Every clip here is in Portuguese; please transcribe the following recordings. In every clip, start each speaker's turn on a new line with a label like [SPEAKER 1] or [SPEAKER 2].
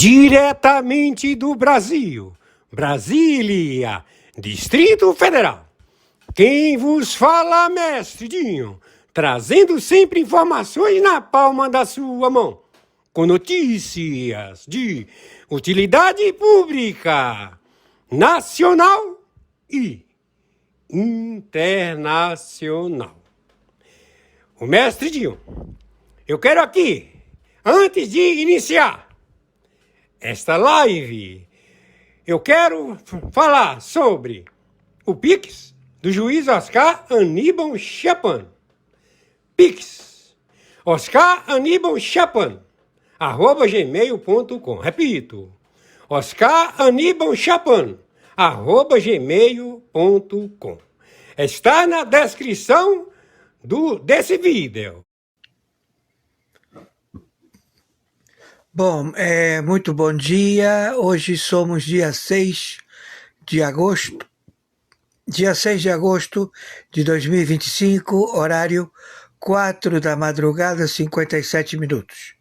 [SPEAKER 1] Diretamente do Brasil, Brasília, Distrito Federal. Quem vos fala, mestre Dinho, trazendo sempre informações na palma da sua mão, com notícias de utilidade pública, nacional e internacional. O mestre Dinho, eu quero aqui, antes de iniciar esta live, eu quero falar sobre o Pix do juiz Oscar Aníbal Chapan. Pix, Oscar Aníbal Chapan, @gmail.com. Repito, Oscar Aníbal Chapan, @gmail.com. Está na descrição desse vídeo.
[SPEAKER 2] Bom, muito bom dia. Hoje somos dia 6 de agosto. Dia 6 de agosto de 2025, horário 4 da madrugada, 57 minutos.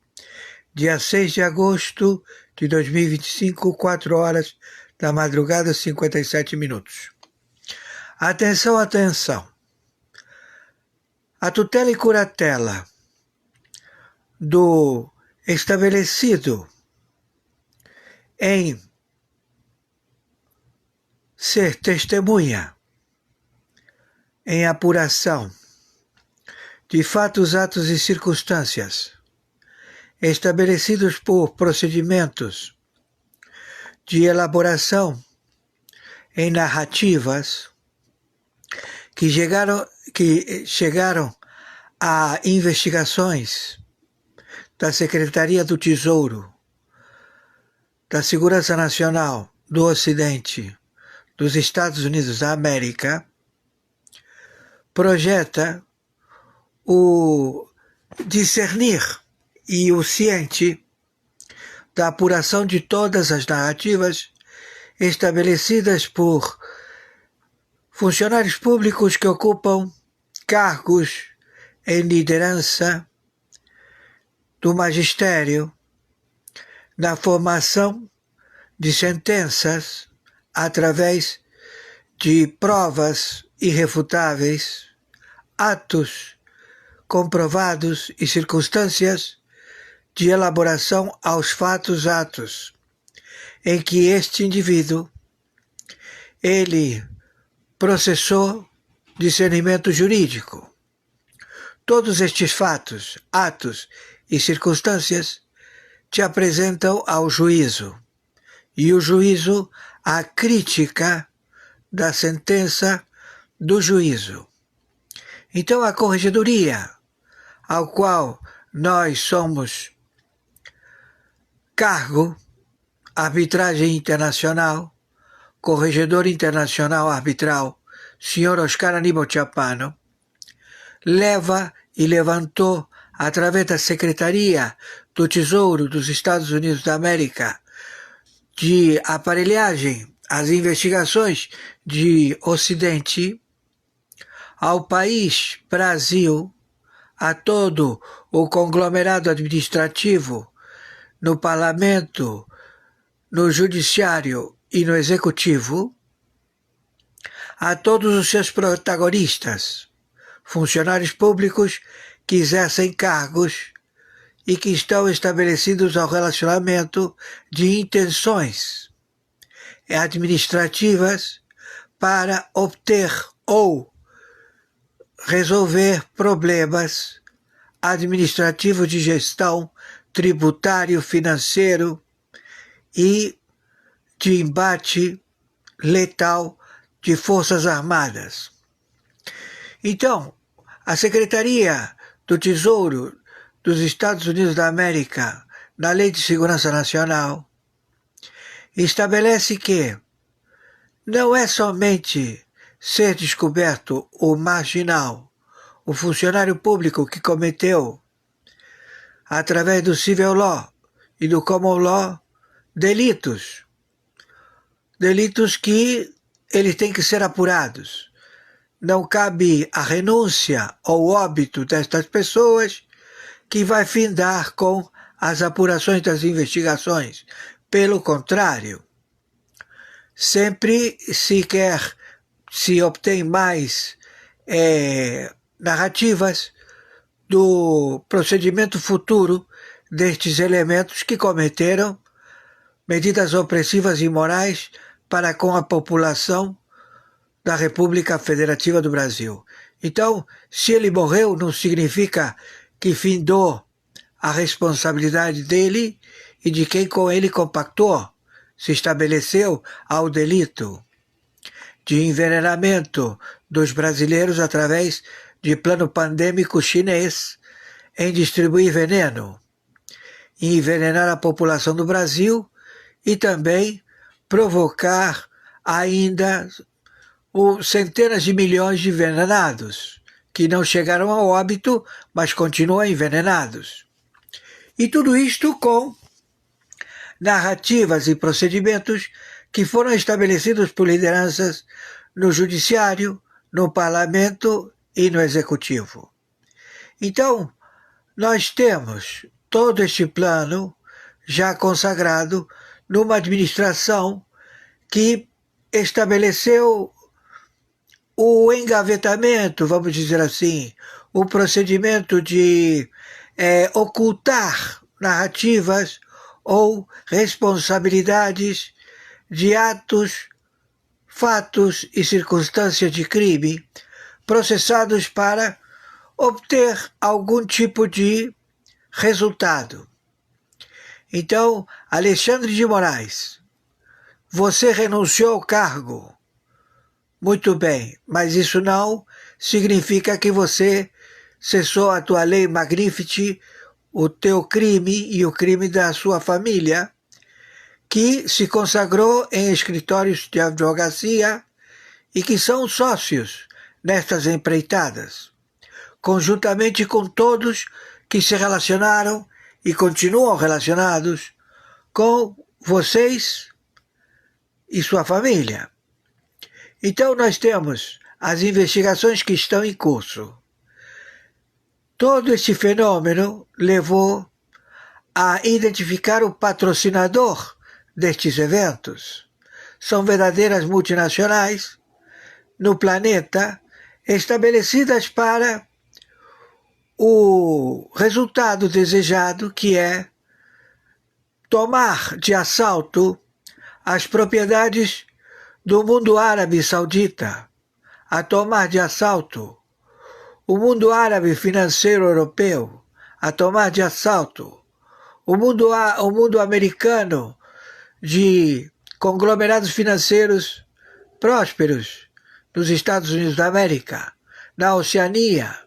[SPEAKER 2] Dia 6 de agosto de 2025, 4 horas da madrugada, 57 minutos. Atenção, atenção. A tutela e curatela do estabelecido em ser testemunha em apuração de fatos, atos e circunstâncias estabelecidos por procedimentos de elaboração em narrativas que chegaram a investigações da Secretaria do Tesouro, da Segurança Nacional do Ocidente, dos Estados Unidos da América, projeta o discernir e o ciente da apuração de todas as narrativas estabelecidas por funcionários públicos que ocupam cargos em liderança do magistério na formação de sentenças através de provas irrefutáveis, atos comprovados e circunstâncias de elaboração aos fatos, atos em que este indivíduo ele processou discernimento jurídico. Todos estes fatos, atos e circunstâncias te apresentam ao juízo, e o juízo a crítica da sentença do juízo. Então a corregedoria, ao qual nós somos cargo, arbitragem internacional, corregedor internacional arbitral, Sr. Oscar Aníbal Chapan, leva e levantou, através da Secretaria do Tesouro dos Estados Unidos da América, de aparelhagem às investigações de Ocidente, ao país Brasil, a todo o conglomerado administrativo, no parlamento, no judiciário e no executivo, a todos os seus protagonistas, funcionários públicos que exercem cargos e que estão estabelecidos ao relacionamento de intenções administrativas para obter ou resolver problemas administrativos de gestão, tributário, financeiro e de embate letal de forças armadas. Então, a Secretaria do Tesouro dos Estados Unidos da América, na Lei de Segurança Nacional, estabelece que não é somente ser descoberto o marginal, o funcionário público que cometeu, através do civil law e do common law, delitos que eles têm que ser apurados. Não cabe a renúncia ou óbito destas pessoas, que vai findar com as apurações das investigações Pelo contrário, sempre se obtém mais narrativas do procedimento futuro destes elementos que cometeram medidas opressivas e imorais para com a população da República Federativa do Brasil. Então, se ele morreu, não significa que findou a responsabilidade dele e de quem com ele compactou, se estabeleceu ao delito de envenenamento dos brasileiros através de plano pandêmico chinês em distribuir veneno, envenenar a população do Brasil e também provocar ainda centenas de milhões de envenenados, que não chegaram ao óbito, mas continuam envenenados. E tudo isto com narrativas e procedimentos que foram estabelecidos por lideranças no judiciário, no parlamento e no executivo. Então, nós temos todo este plano já consagrado numa administração que estabeleceu o engavetamento, vamos dizer assim, o procedimento de ocultar narrativas ou responsabilidades de atos, fatos e circunstâncias de crime processados para obter algum tipo de resultado. Então, Alexandre de Moraes, você renunciou ao cargo. Muito bem, mas isso não significa que você cessou a tua lei Magnificat, o teu crime e o crime da sua família, que se consagrou em escritórios de advocacia e que são sócios nestas empreitadas, conjuntamente com todos que se relacionaram e continuam relacionados com vocês e sua família. Então nós temos as investigações que estão em curso. Todo esse fenômeno levou a identificar o patrocinador destes eventos. São verdadeiras multinacionais no planeta estabelecidas para o resultado desejado, que é tomar de assalto as propriedades do mundo árabe saudita, a tomar de assalto o mundo árabe financeiro europeu, a tomar de assalto o mundo americano de conglomerados financeiros prósperos nos Estados Unidos da América, na Oceania,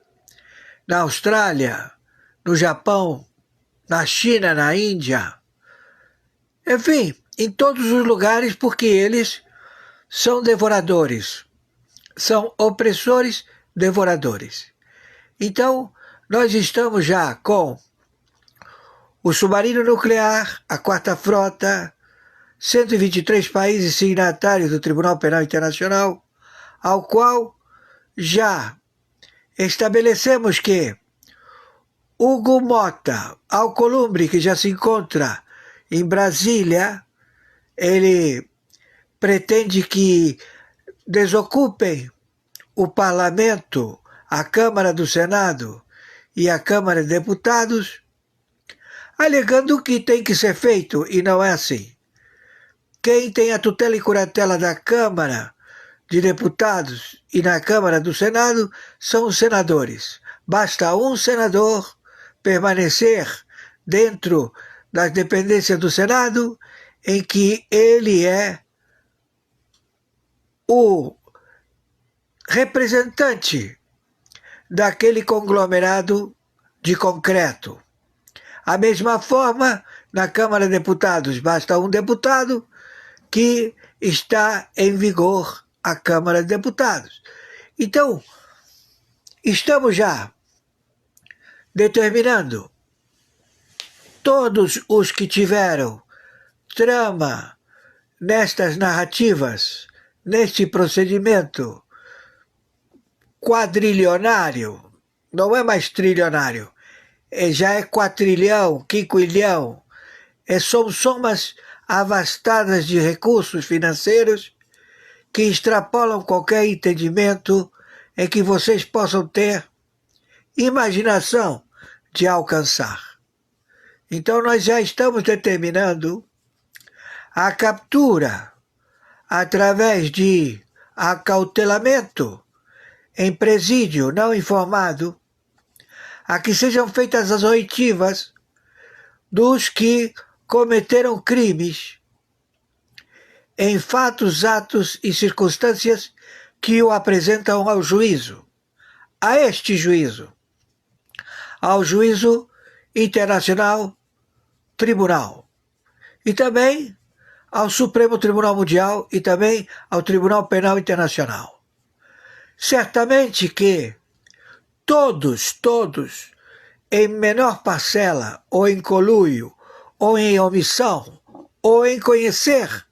[SPEAKER 2] na Austrália, no Japão, na China, na Índia, enfim, em todos os lugares, porque eles são devoradores, são opressores devoradores. Então, nós estamos já com o submarino nuclear, a Quarta Frota, 123 países signatários do Tribunal Penal Internacional, ao qual já estabelecemos que Hugo Mota Alcolumbre, que já se encontra em Brasília, ele pretende que desocupem o Parlamento, a Câmara do Senado e a Câmara de Deputados, alegando que tem que ser feito, e não é assim. Quem tem a tutela e curatela da Câmara de Deputados e na Câmara do Senado são os senadores. Basta um senador permanecer dentro das dependências do Senado, em que ele é o representante daquele conglomerado de concreto. A mesma forma, na Câmara de Deputados, basta um deputado que está em vigor a Câmara de Deputados. Então, estamos já determinando todos os que tiveram trama nestas narrativas, neste procedimento quadrilionário, não é mais trilionário, já é quatrilhão, quinquilhão, são somas avastadas de recursos financeiros que extrapolam qualquer entendimento em que vocês possam ter imaginação de alcançar. Então nós já estamos determinando a captura através de acautelamento em presídio não informado, a que sejam feitas as oitivas dos que cometeram crimes em fatos, atos e circunstâncias que o apresentam ao juízo, a este juízo, ao juízo internacional tribunal e também ao Supremo Tribunal Mundial e também ao Tribunal Penal Internacional. Certamente que todos, em menor parcela, ou em conluio, ou em omissão, ou em conhecer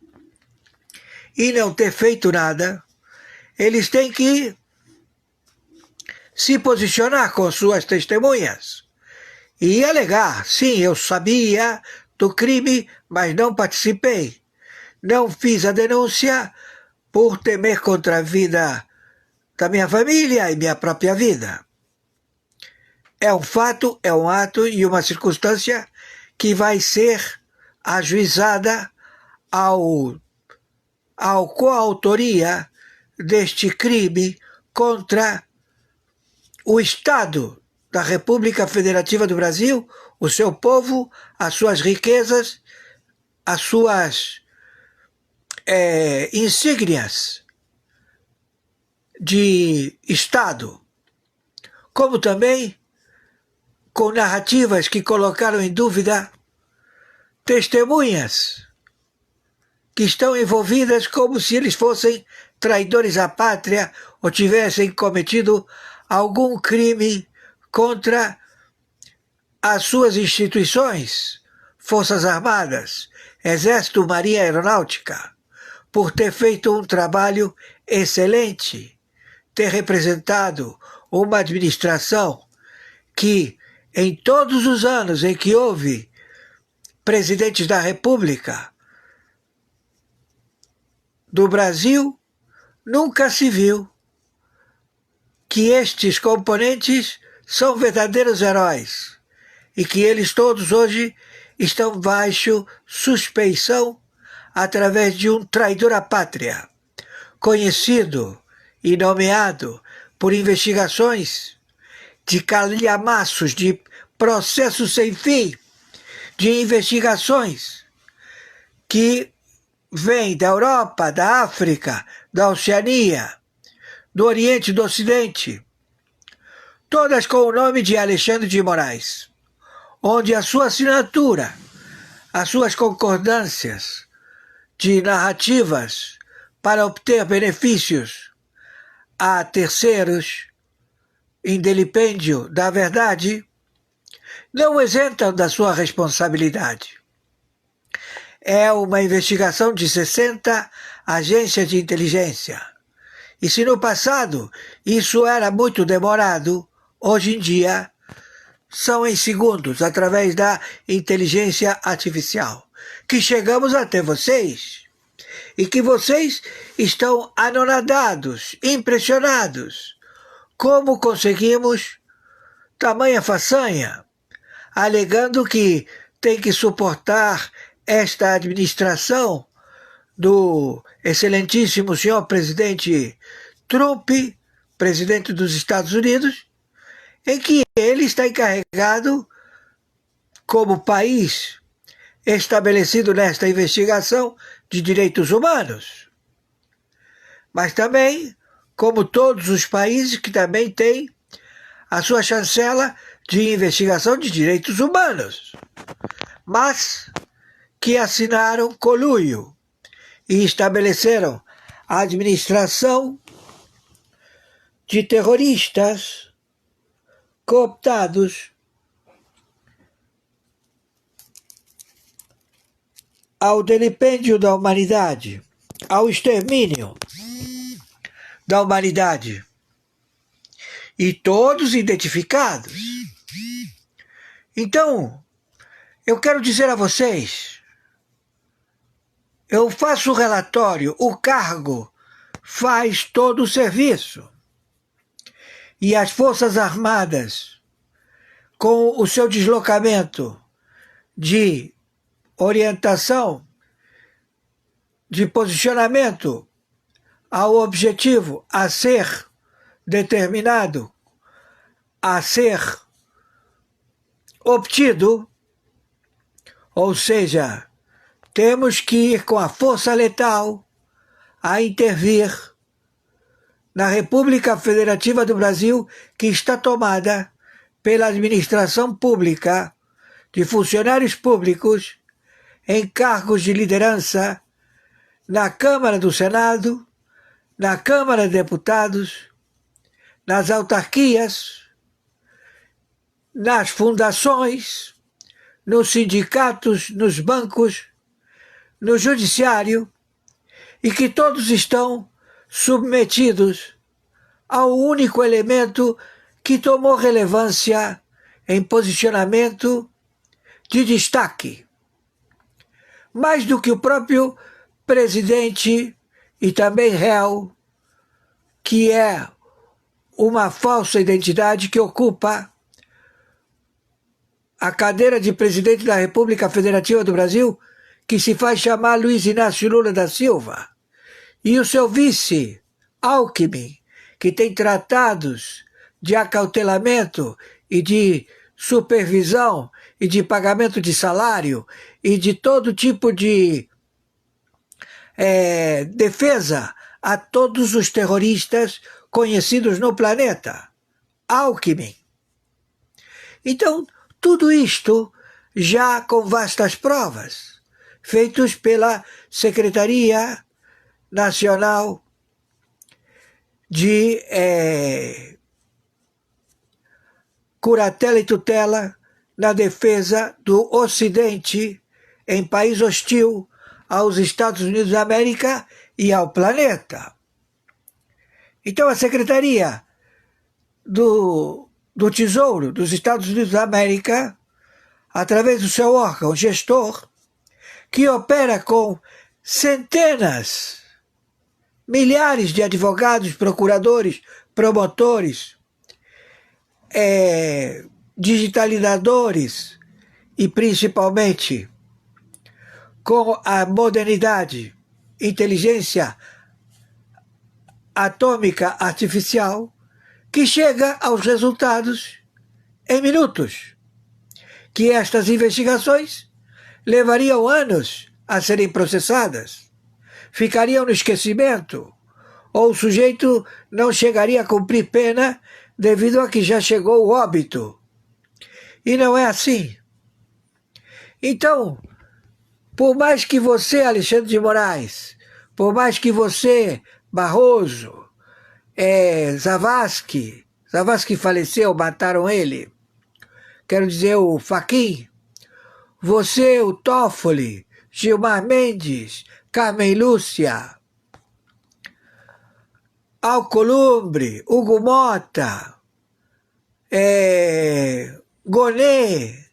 [SPEAKER 2] e não ter feito nada, eles têm que se posicionar com suas testemunhas e alegar: sim, eu sabia do crime, mas não participei. Não fiz a denúncia por temer contra a vida da minha família e minha própria vida. É um fato, é um ato e uma circunstância que vai ser ajuizada ao coautoria deste crime contra o Estado da República Federativa do Brasil, o seu povo, as suas riquezas, as suas insígnias de Estado, como também com narrativas que colocaram em dúvida testemunhas que estão envolvidas como se eles fossem traidores à pátria ou tivessem cometido algum crime contra as suas instituições, Forças Armadas, Exército, Marinha, Aeronáutica, por ter feito um trabalho excelente, ter representado uma administração que, em todos os anos em que houve presidentes da República do Brasil, nunca se viu que estes componentes são verdadeiros heróis e que eles todos hoje estão baixo suspeição através de um traidor à pátria, conhecido e nomeado por investigações de calhamaços, de processos sem fim, de investigações que vêm da Europa, da África, da Oceania, do Oriente e do Ocidente, todas com o nome de Alexandre de Moraes, onde a sua assinatura, as suas concordâncias de narrativas para obter benefícios a terceiros em delipêndio da verdade, não o isentam da sua responsabilidade. É uma investigação de 60 agências de inteligência. E se no passado isso era muito demorado, hoje em dia são em segundos, através da inteligência artificial, que chegamos até vocês e que vocês estão anonadados, impressionados. Como conseguimos tamanha façanha, alegando que tem que suportar esta administração do excelentíssimo senhor presidente Trump, presidente dos Estados Unidos, em que ele está encarregado, como país estabelecido nesta investigação de direitos humanos, mas também como todos os países que também têm a sua chancela de investigação de direitos humanos, mas que assinaram conluio e estabeleceram a administração de terroristas cooptados ao delipêndio da humanidade, ao extermínio da humanidade, e todos identificados. Então, eu quero dizer a vocês Eu faço o relatório, o cargo faz todo o serviço. E as Forças Armadas, com o seu deslocamento de orientação, de posicionamento ao objetivo a ser determinado, a ser obtido, ou seja, temos que ir com a força letal a intervir na República Federativa do Brasil, que está tomada pela administração pública de funcionários públicos em cargos de liderança na Câmara do Senado, na Câmara de Deputados, nas autarquias, nas fundações, nos sindicatos, nos bancos, no judiciário, e que todos estão submetidos ao único elemento que tomou relevância em posicionamento de destaque, mais do que o próprio presidente e também réu, que é uma falsa identidade que ocupa a cadeira de presidente da República Federativa do Brasil, que se faz chamar Luiz Inácio Lula da Silva, e o seu vice, Alckmin, que tem tratados de acautelamento e de supervisão e de pagamento de salário e de todo tipo de defesa a todos os terroristas conhecidos no planeta. Alckmin. Então, tudo isto já com vastas provas, feitos pela Secretaria Nacional de Curatela e Tutela na defesa do Ocidente em país hostil aos Estados Unidos da América e ao planeta. Então a Secretaria do Tesouro dos Estados Unidos da América, através do seu órgão gestor, que opera com centenas, milhares de advogados, procuradores, promotores, digitalizadores e principalmente com a modernidade, inteligência atômica artificial, que chega aos resultados em minutos, que estas investigações levariam anos a serem processadas, ficariam no esquecimento, ou o sujeito não chegaria a cumprir pena devido a que já chegou o óbito. E não é assim. Então, por mais que você, Alexandre de Moraes, por mais que você, Barroso, Zavascki faleceu, mataram ele, quero dizer, o Fachin, você, o Toffoli, Gilmar Mendes, Carmen Lúcia, Alcolumbre, Hugo Mota, Gonet,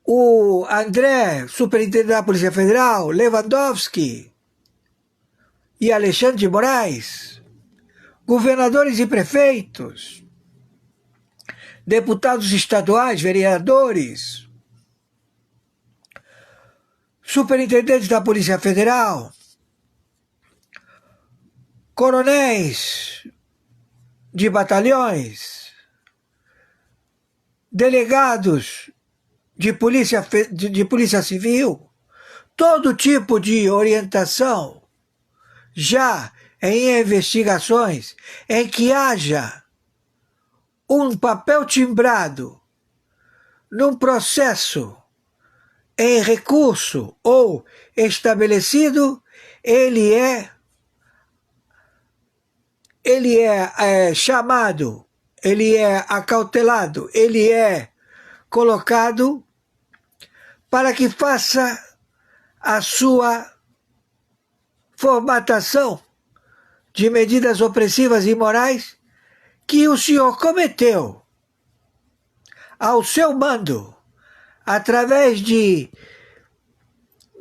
[SPEAKER 2] o André, superintendente da Polícia Federal, Lewandowski e Alexandre de Moraes, governadores e prefeitos, deputados estaduais, vereadores, superintendentes da Polícia Federal, coronéis de batalhões, delegados de polícia civil, todo tipo de orientação, já em investigações em que haja um papel timbrado num processo em recurso ou estabelecido, ele é chamado, ele é acautelado, ele é colocado para que faça a sua formatação de medidas opressivas e imorais que o senhor cometeu ao seu mando, através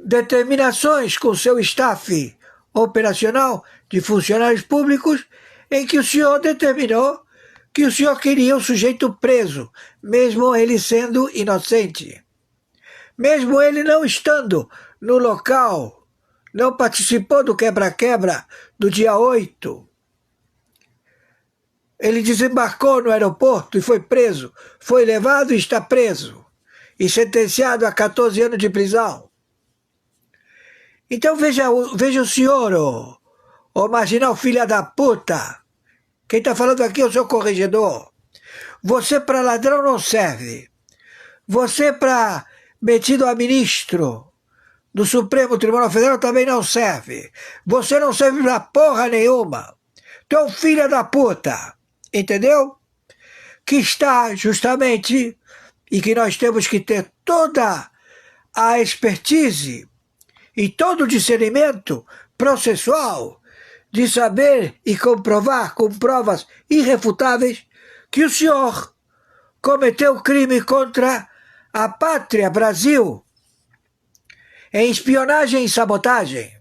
[SPEAKER 2] determinações com seu staff operacional de funcionários públicos em que o senhor determinou que o senhor queria o sujeito preso, mesmo ele sendo inocente. Mesmo ele não estando no local, não participou do quebra-quebra do dia 8. Ele desembarcou no aeroporto e foi preso. Foi levado e está preso. E sentenciado a 14 anos de prisão. Então veja o senhor, ô marginal filha da puta. Quem está falando aqui é o seu corregedor. Você para ladrão não serve. Você para metido a ministro do Supremo Tribunal Federal também não serve. Você não serve pra porra nenhuma. Tu é um filho da puta. Entendeu? Que está justamente, e que nós temos que ter toda a expertise e todo o discernimento processual de saber e comprovar com provas irrefutáveis que o senhor cometeu crime contra a pátria Brasil em espionagem e sabotagem,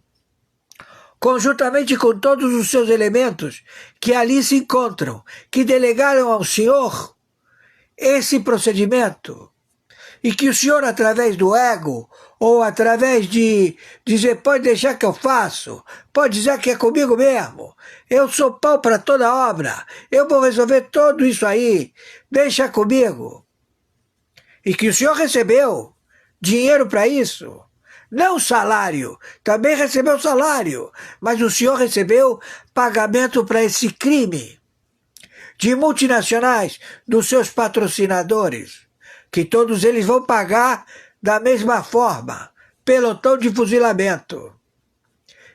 [SPEAKER 2] conjuntamente com todos os seus elementos que ali se encontram, que delegaram ao senhor esse procedimento, e que o senhor, através do ego, ou através de dizer, pode deixar que eu faço, pode dizer que é comigo mesmo, eu sou pau para toda obra, eu vou resolver tudo isso aí, deixa comigo. E que o senhor recebeu dinheiro para isso. Não salário, também recebeu salário, mas o senhor recebeu pagamento para esse crime de multinacionais, dos seus patrocinadores, que todos eles vão pagar da mesma forma, pelotão de fuzilamento.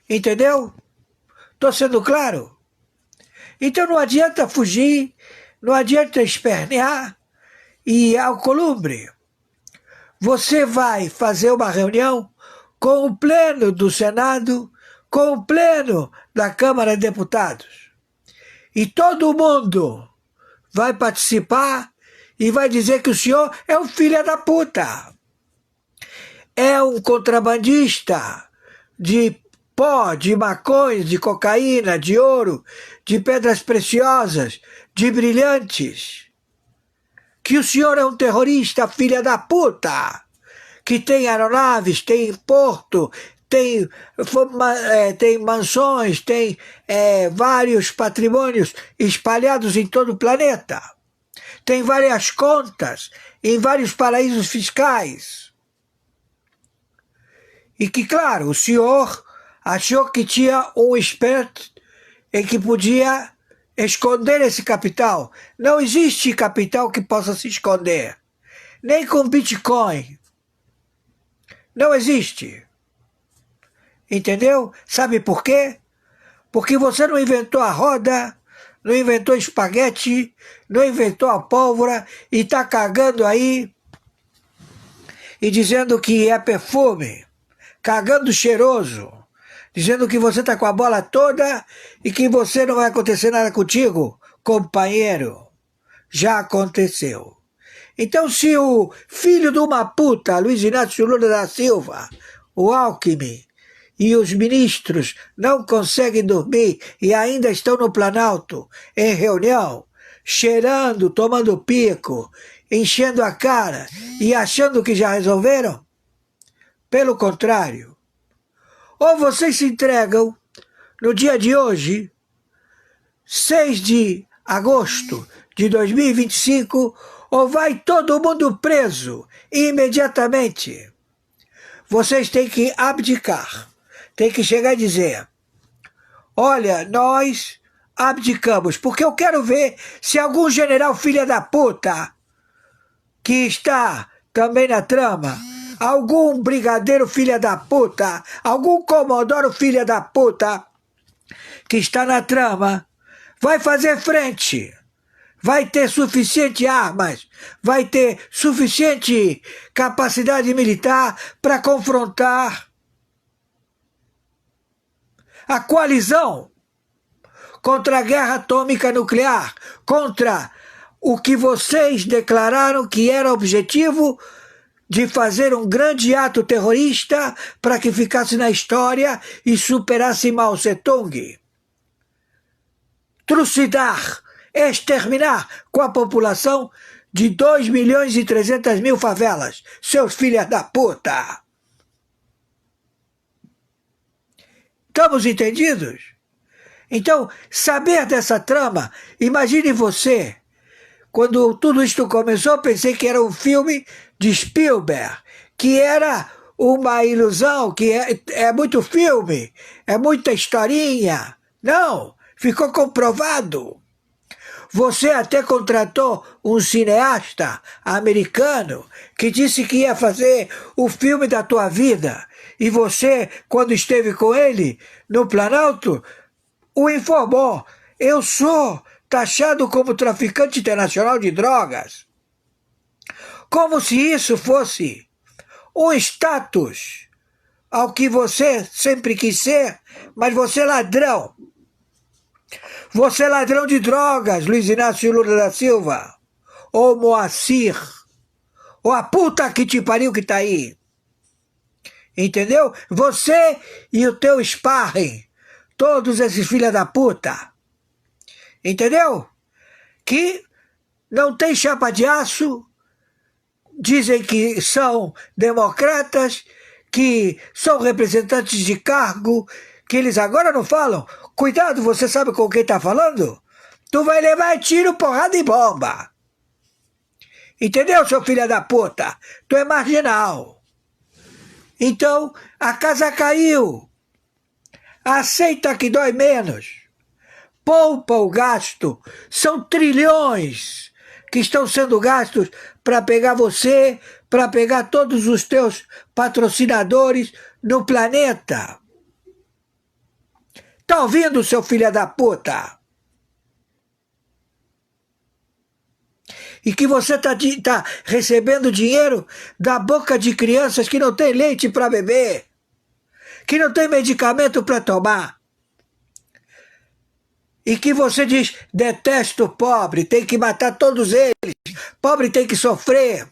[SPEAKER 2] Entendeu? Estou sendo claro? Então não adianta fugir, não adianta espernear e ao columbre. Você vai fazer uma reunião com o pleno do Senado, com o pleno da Câmara de Deputados. E todo mundo vai participar e vai dizer que o senhor é um filho da puta. É um contrabandista de pó, de maconha, de cocaína, de ouro, de pedras preciosas, de brilhantes. Que o senhor é um terrorista, filha da puta, que tem aeronaves, tem porto, tem mansões, tem vários patrimônios espalhados em todo o planeta. Tem várias contas em vários paraísos fiscais. E que, claro, o senhor achou que tinha um esperto em que podia esconder esse capital. Não existe capital que possa se esconder. Nem com Bitcoin. Não existe. Entendeu? Sabe por quê? Porque você não inventou a roda, não inventou espaguete, não inventou a pólvora e está cagando aí e dizendo que é perfume, cagando cheiroso, dizendo que você está com a bola toda e que você não vai acontecer nada contigo, companheiro. Já aconteceu. Então, se o filho de uma puta, Luiz Inácio Lula da Silva, o Alckmin, e os ministros não conseguem dormir e ainda estão no Planalto, em reunião, cheirando, tomando pico, enchendo a cara e achando que já resolveram? Pelo contrário. Ou vocês se entregam no dia de hoje, 6 de agosto de 2025, ou vai todo mundo preso imediatamente. Vocês têm que abdicar. Tem que chegar e dizer, olha, nós abdicamos, porque eu quero ver se algum general filha da puta que está também na trama, algum brigadeiro filha da puta, algum comodoro filha da puta que está na trama, vai fazer frente, vai ter suficiente armas, vai ter suficiente capacidade militar para confrontar a coalizão contra a guerra atômica nuclear, contra o que vocês declararam que era objetivo de fazer um grande ato terrorista para que ficasse na história e superasse Mao Tse-tung. Trucidar, exterminar com a população de 2.300.000 favelas, seus filhos da puta. Estamos entendidos? Então, saber dessa trama, imagine você, quando tudo isto começou, pensei que era um filme de Spielberg, que era uma ilusão, que é muito filme, é muita historinha. Não, ficou comprovado. Você até contratou um cineasta americano que disse que ia fazer o filme da tua vida. E você, quando esteve com ele no Planalto, o informou: eu sou taxado como traficante internacional de drogas. Como se isso fosse um status ao que você sempre quis ser, mas você é ladrão. Você é ladrão de drogas, Luiz Inácio Lula da Silva. Ou Moacir. Ou a puta que te pariu que tá aí. Entendeu? Você e o teu sparring. Todos esses filha da puta. Entendeu? Que não tem chapa de aço. Dizem que são democratas, que são representantes de cargo, que eles agora não falam. Cuidado, você sabe com quem está falando? Tu vai levar tiro, porrada e bomba. Entendeu, seu filho da puta? Tu é marginal. Então, a casa caiu. Aceita que dói menos. Poupa o gasto. São trilhões que estão sendo gastos para pegar você, para pegar todos os teus patrocinadores no planeta. Tá ouvindo, seu filho da puta? E que você tá recebendo dinheiro da boca de crianças que não tem leite para beber, que não tem medicamento para tomar. E que você diz: detesto o pobre, tem que matar todos eles, pobre tem que sofrer.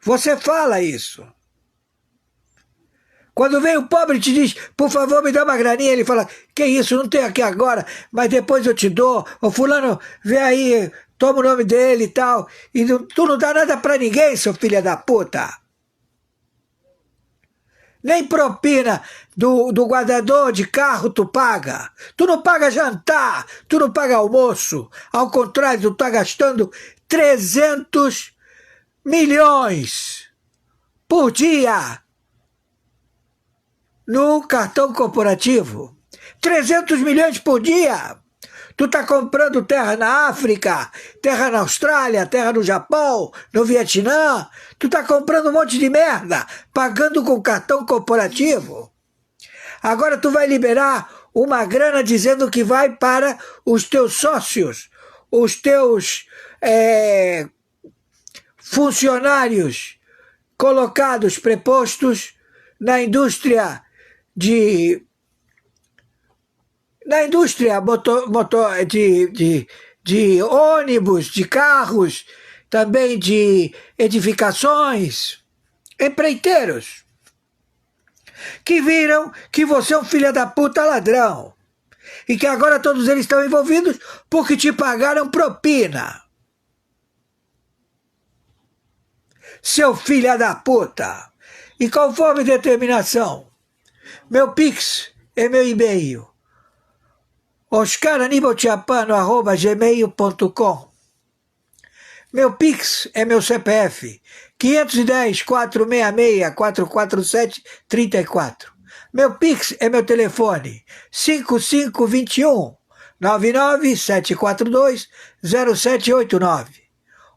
[SPEAKER 2] Você fala isso. Quando vem o pobre e te diz: por favor, me dá uma graninha, ele fala: que isso, não tem aqui agora, mas depois eu te dou. O fulano, vem aí, toma o nome dele e tal. E tu não dá nada pra ninguém, seu filho da puta. Nem propina do guardador de carro tu paga. Tu não paga jantar, tu não paga almoço. Ao contrário, tu tá gastando 300 milhões por dia no cartão corporativo. 300 milhões por dia. Tu tá comprando terra na África, terra na Austrália, terra no Japão, no Vietnã. Tu tá comprando um monte de merda, pagando com cartão corporativo. Agora tu vai liberar uma grana dizendo que vai para os teus sócios, os teus funcionários colocados, prepostos na indústria de ônibus, de carros, também de edificações, empreiteiros, que viram que você é um filho da puta ladrão e que agora todos eles estão envolvidos porque te pagaram propina. Seu filho da puta. E conforme determinação, meu Pix é meu e-mail, oscaranibaltiapano@gmail.com. Meu Pix é meu CPF, 510-466-447-34. Meu Pix é meu telefone, 5521-99742-0789.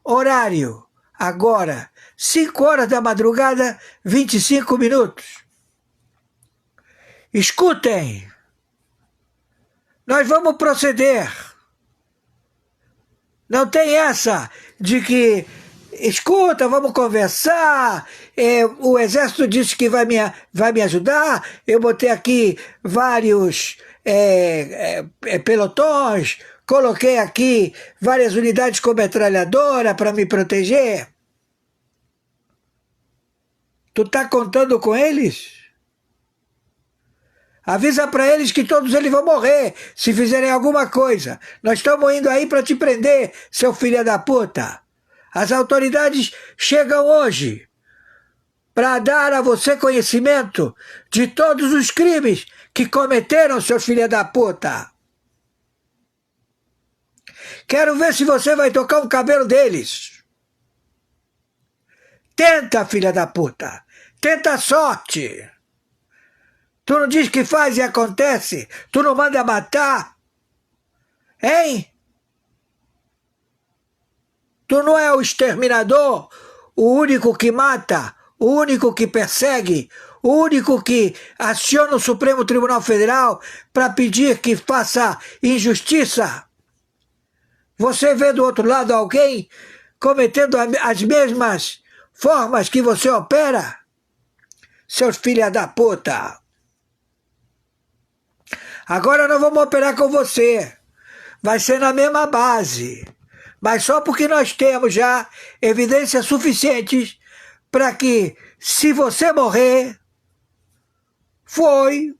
[SPEAKER 2] Horário, agora, 5 horas da madrugada, 25 minutos. Escutem, nós vamos proceder. Não tem essa de que, escuta, vamos conversar, o exército disse que vai me ajudar, eu botei aqui vários pelotões, coloquei aqui várias unidades com metralhadora para me proteger. Tu tá contando com eles? Avisa para eles que todos eles vão morrer se fizerem alguma coisa. Nós estamos indo aí para te prender, seu filho da puta. As autoridades chegam hoje para dar a você conhecimento de todos os crimes que cometeram, seus filhos da puta. Quero ver se você vai tocar o cabelo deles. Tenta, filha da puta. Tenta a sorte. Tu não diz que faz e acontece? Tu não manda matar? Hein? Tu não é o exterminador? O único que mata? O único que persegue? O único que aciona o Supremo Tribunal Federal para pedir que faça injustiça? Você vê do outro lado alguém cometendo as mesmas formas que você opera? Seus filhos da puta! Agora nós vamos operar com você. Vai ser na mesma base. Mas só porque nós temos já evidências suficientes para que, se você morrer, foi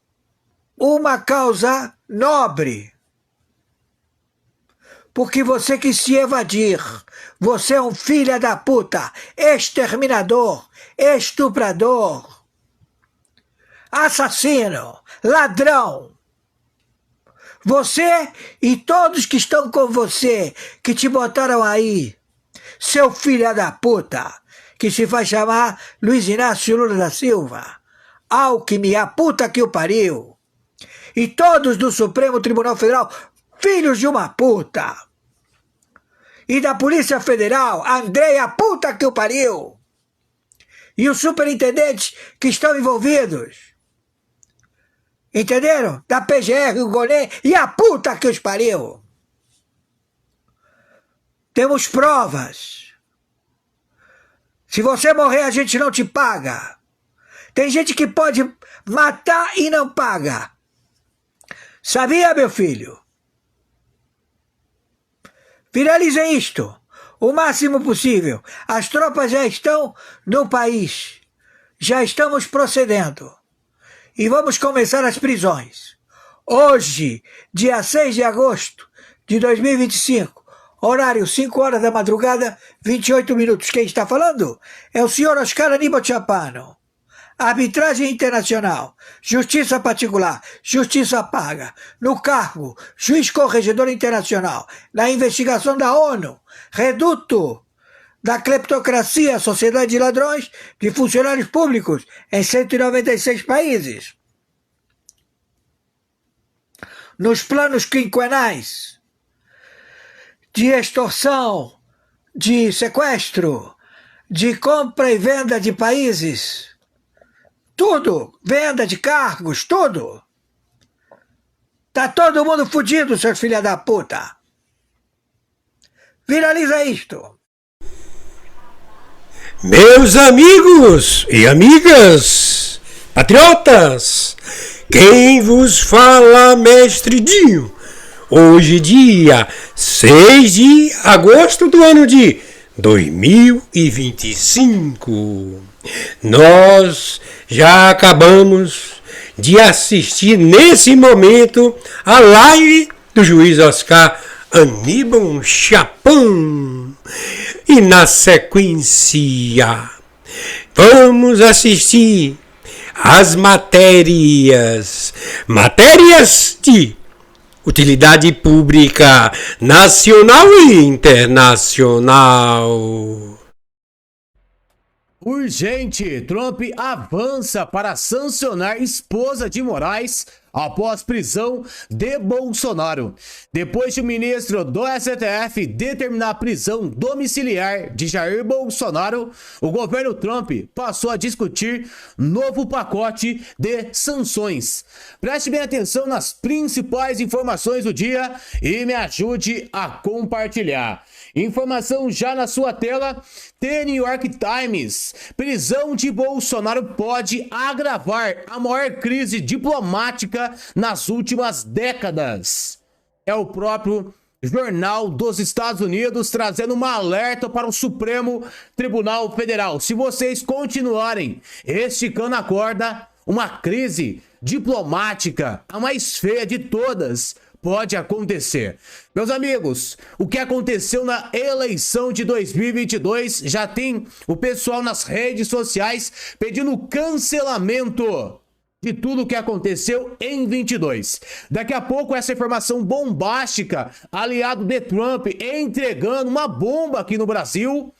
[SPEAKER 2] uma causa nobre. Porque você quis se evadir. Você é um filho da puta, exterminador, estuprador, assassino, ladrão. Você e todos que estão com você, que te botaram aí, seu filho da puta, que se faz chamar Luiz Inácio Lula da Silva, Alckmin, a puta que o pariu, e todos do Supremo Tribunal Federal, filhos de uma puta, e da Polícia Federal, Andrei, a puta que o pariu, e os superintendentes que estão envolvidos. Entenderam? Da PGR, o Golê e a puta que os pariu. Temos provas. Se você morrer, a gente não te paga. Tem gente que pode matar e não paga. Sabia, meu filho? Viralizem isto o máximo possível. As tropas já estão no país. Já estamos procedendo. E vamos começar as prisões. Hoje, dia 6 de agosto de 2025, horário 5 horas da madrugada, 28 minutos. Quem está falando? É o senhor Oscar Aníbal Chapano. Arbitragem internacional, justiça particular, justiça paga, no cargo, juiz corregedor internacional, na investigação da ONU, reduto da cleptocracia, sociedade de ladrões, de funcionários públicos em 196 países. Nos planos quinquenais de extorsão, de sequestro, de compra e venda de países, tudo, venda de cargos, tudo. Tá todo mundo fudido, seus filha da puta. Viraliza isto.
[SPEAKER 1] Meus amigos e amigas, patriotas, quem vos fala, mestre Dinho, hoje dia 6 de agosto do ano de 2025. Nós já acabamos de assistir nesse momento a live do juiz Oscar Aníbal Chapano. E na sequência, vamos assistir as matérias de utilidade pública nacional e internacional.
[SPEAKER 3] Urgente! Trump avança para sancionar esposa de Moraes após prisão de Bolsonaro. Depois de o ministro do STF determinar a prisão domiciliar de Jair Bolsonaro, o governo Trump passou a discutir novo pacote de sanções. Preste bem atenção nas principais informações do dia e me ajude a compartilhar. Informação já na sua tela. The New York Times. Prisão de Bolsonaro pode agravar a maior crise diplomática nas últimas décadas. É o próprio Jornal dos Estados Unidos, trazendo uma alerta para o Supremo Tribunal Federal. Se vocês continuarem esticando a corda, uma crise diplomática, a mais feia de todas, pode acontecer. Meus amigos, o que aconteceu na eleição de 2022, já tem o pessoal nas redes sociais pedindo cancelamento de tudo o que aconteceu em 22. Daqui a pouco essa informação bombástica, aliado de Trump entregando uma bomba aqui no Brasil.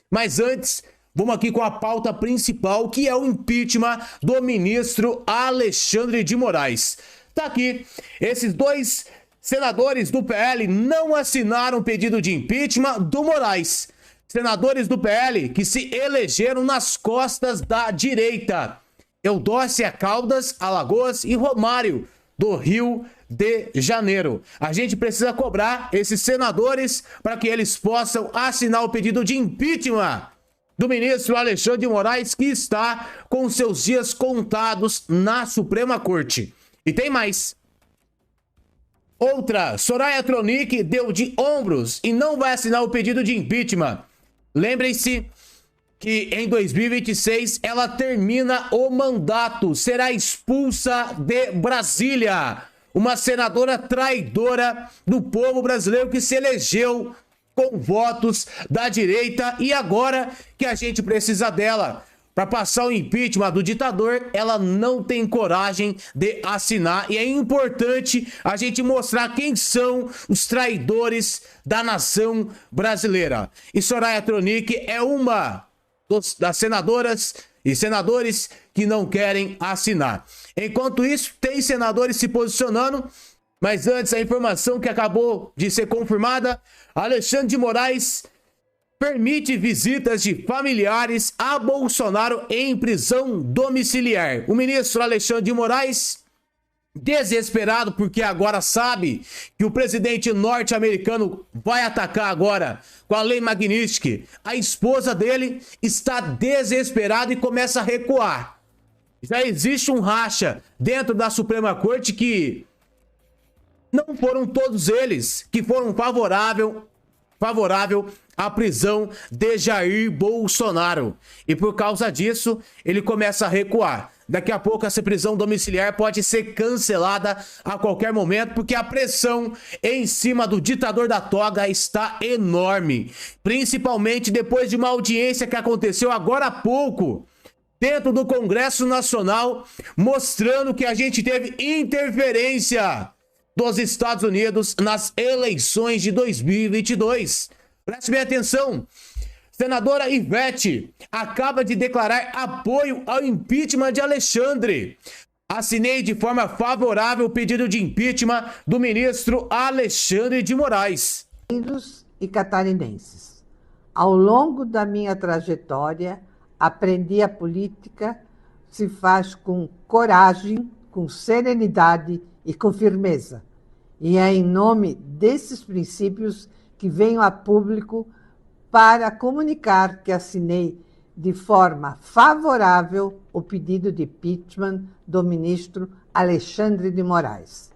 [SPEAKER 3] Mas antes, vamos aqui com a pauta principal, que é o impeachment do ministro Alexandre de Moraes. Tá aqui, esses dois senadores do PL não assinaram o pedido de impeachment do Moraes. Senadores do PL que se elegeram nas costas da direita. Eudócia Caldas, Alagoas e Romário, do Rio de Janeiro. A gente precisa cobrar esses senadores para que eles possam assinar o pedido de impeachment do ministro Alexandre de Moraes, que está com seus dias contados na Suprema Corte. E tem mais. Outra, Soraya Tronic deu de ombros e não vai assinar o pedido de impeachment. Lembrem-se que em 2026 ela termina o mandato, será expulsa de Brasília. Uma senadora traidora do povo brasileiro que se elegeu com votos da direita, e agora que a gente precisa dela para passar o impeachment do ditador, ela não tem coragem de assinar. E é importante a gente mostrar quem são os traidores da nação brasileira. E Soraya Tronic é uma das senadoras e senadores que não querem assinar. Enquanto isso, tem senadores se posicionando, mas antes a informação que acabou de ser confirmada: Alexandre de Moraes permite visitas de familiares a Bolsonaro em prisão domiciliar. O ministro Alexandre de Moraes, desesperado porque agora sabe que o presidente norte-americano vai atacar agora com a lei Magnitsky, a esposa dele está desesperada e começa a recuar. Já existe um racha dentro da Suprema Corte que não foram todos eles que foram favorável à prisão de Jair Bolsonaro. E por causa disso, ele começa a recuar. Daqui a pouco essa prisão domiciliar pode ser cancelada a qualquer momento, porque a pressão em cima do ditador da toga está enorme. Principalmente depois de uma audiência que aconteceu agora há pouco dentro do Congresso Nacional, mostrando que a gente teve interferência dos Estados Unidos nas eleições de 2022. Preste bem atenção. Senadora Ivete acaba de declarar apoio ao impeachment de Alexandre. Assinei de forma favorável o pedido de impeachment do ministro Alexandre de Moraes.
[SPEAKER 4] E catarinenses, ao longo da minha trajetória, aprendi a política se faz com coragem, com serenidade e com firmeza. E é em nome desses princípios que venho a público para comunicar que assinei de forma favorável o pedido de impeachment do ministro Alexandre de Moraes.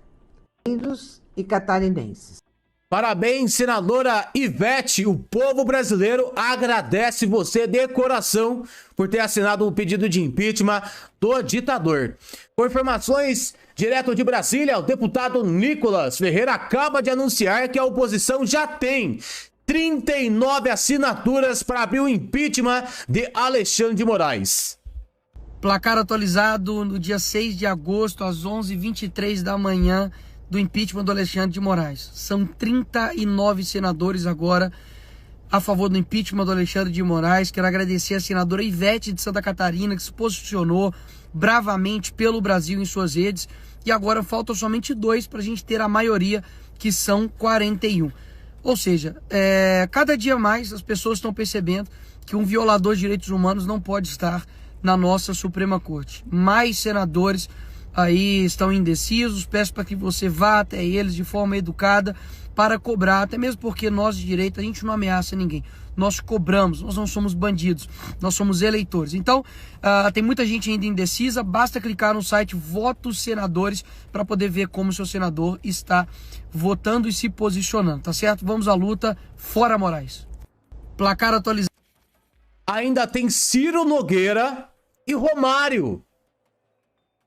[SPEAKER 4] E catarinenses.
[SPEAKER 3] Parabéns, senadora Ivete. O povo brasileiro agradece você de coração por ter assinado o pedido de impeachment do ditador. Com informações direto de Brasília, o deputado Nicolas Ferreira acaba de anunciar que a oposição já tem 39 assinaturas para abrir o impeachment de Alexandre de Moraes.
[SPEAKER 5] Placar atualizado no dia 6 de agosto, às 11h23 da manhã, do impeachment do Alexandre de Moraes. São 39 senadores agora a favor do impeachment do Alexandre de Moraes. Quero agradecer a senadora Ivete de Santa Catarina, que se posicionou bravamente pelo Brasil em suas redes. E agora faltam somente 2 para a gente ter a maioria, que são 41. Ou seja, cada dia mais as pessoas estão percebendo que um violador de direitos humanos não pode estar na nossa Suprema Corte. Mais senadores aí estão indecisos. Peço para que você vá até eles de forma educada para cobrar, até mesmo porque nós de direita, a gente não ameaça ninguém. nós cobramos, nós não somos bandidos, nós somos eleitores. Então, tem muita gente ainda indecisa, basta clicar no site Votos Senadores para poder ver como o seu senador está votando e se posicionando, tá certo? Vamos à luta, fora Moraes. Placar atualizado.
[SPEAKER 3] Ainda tem Ciro Nogueira e Romário.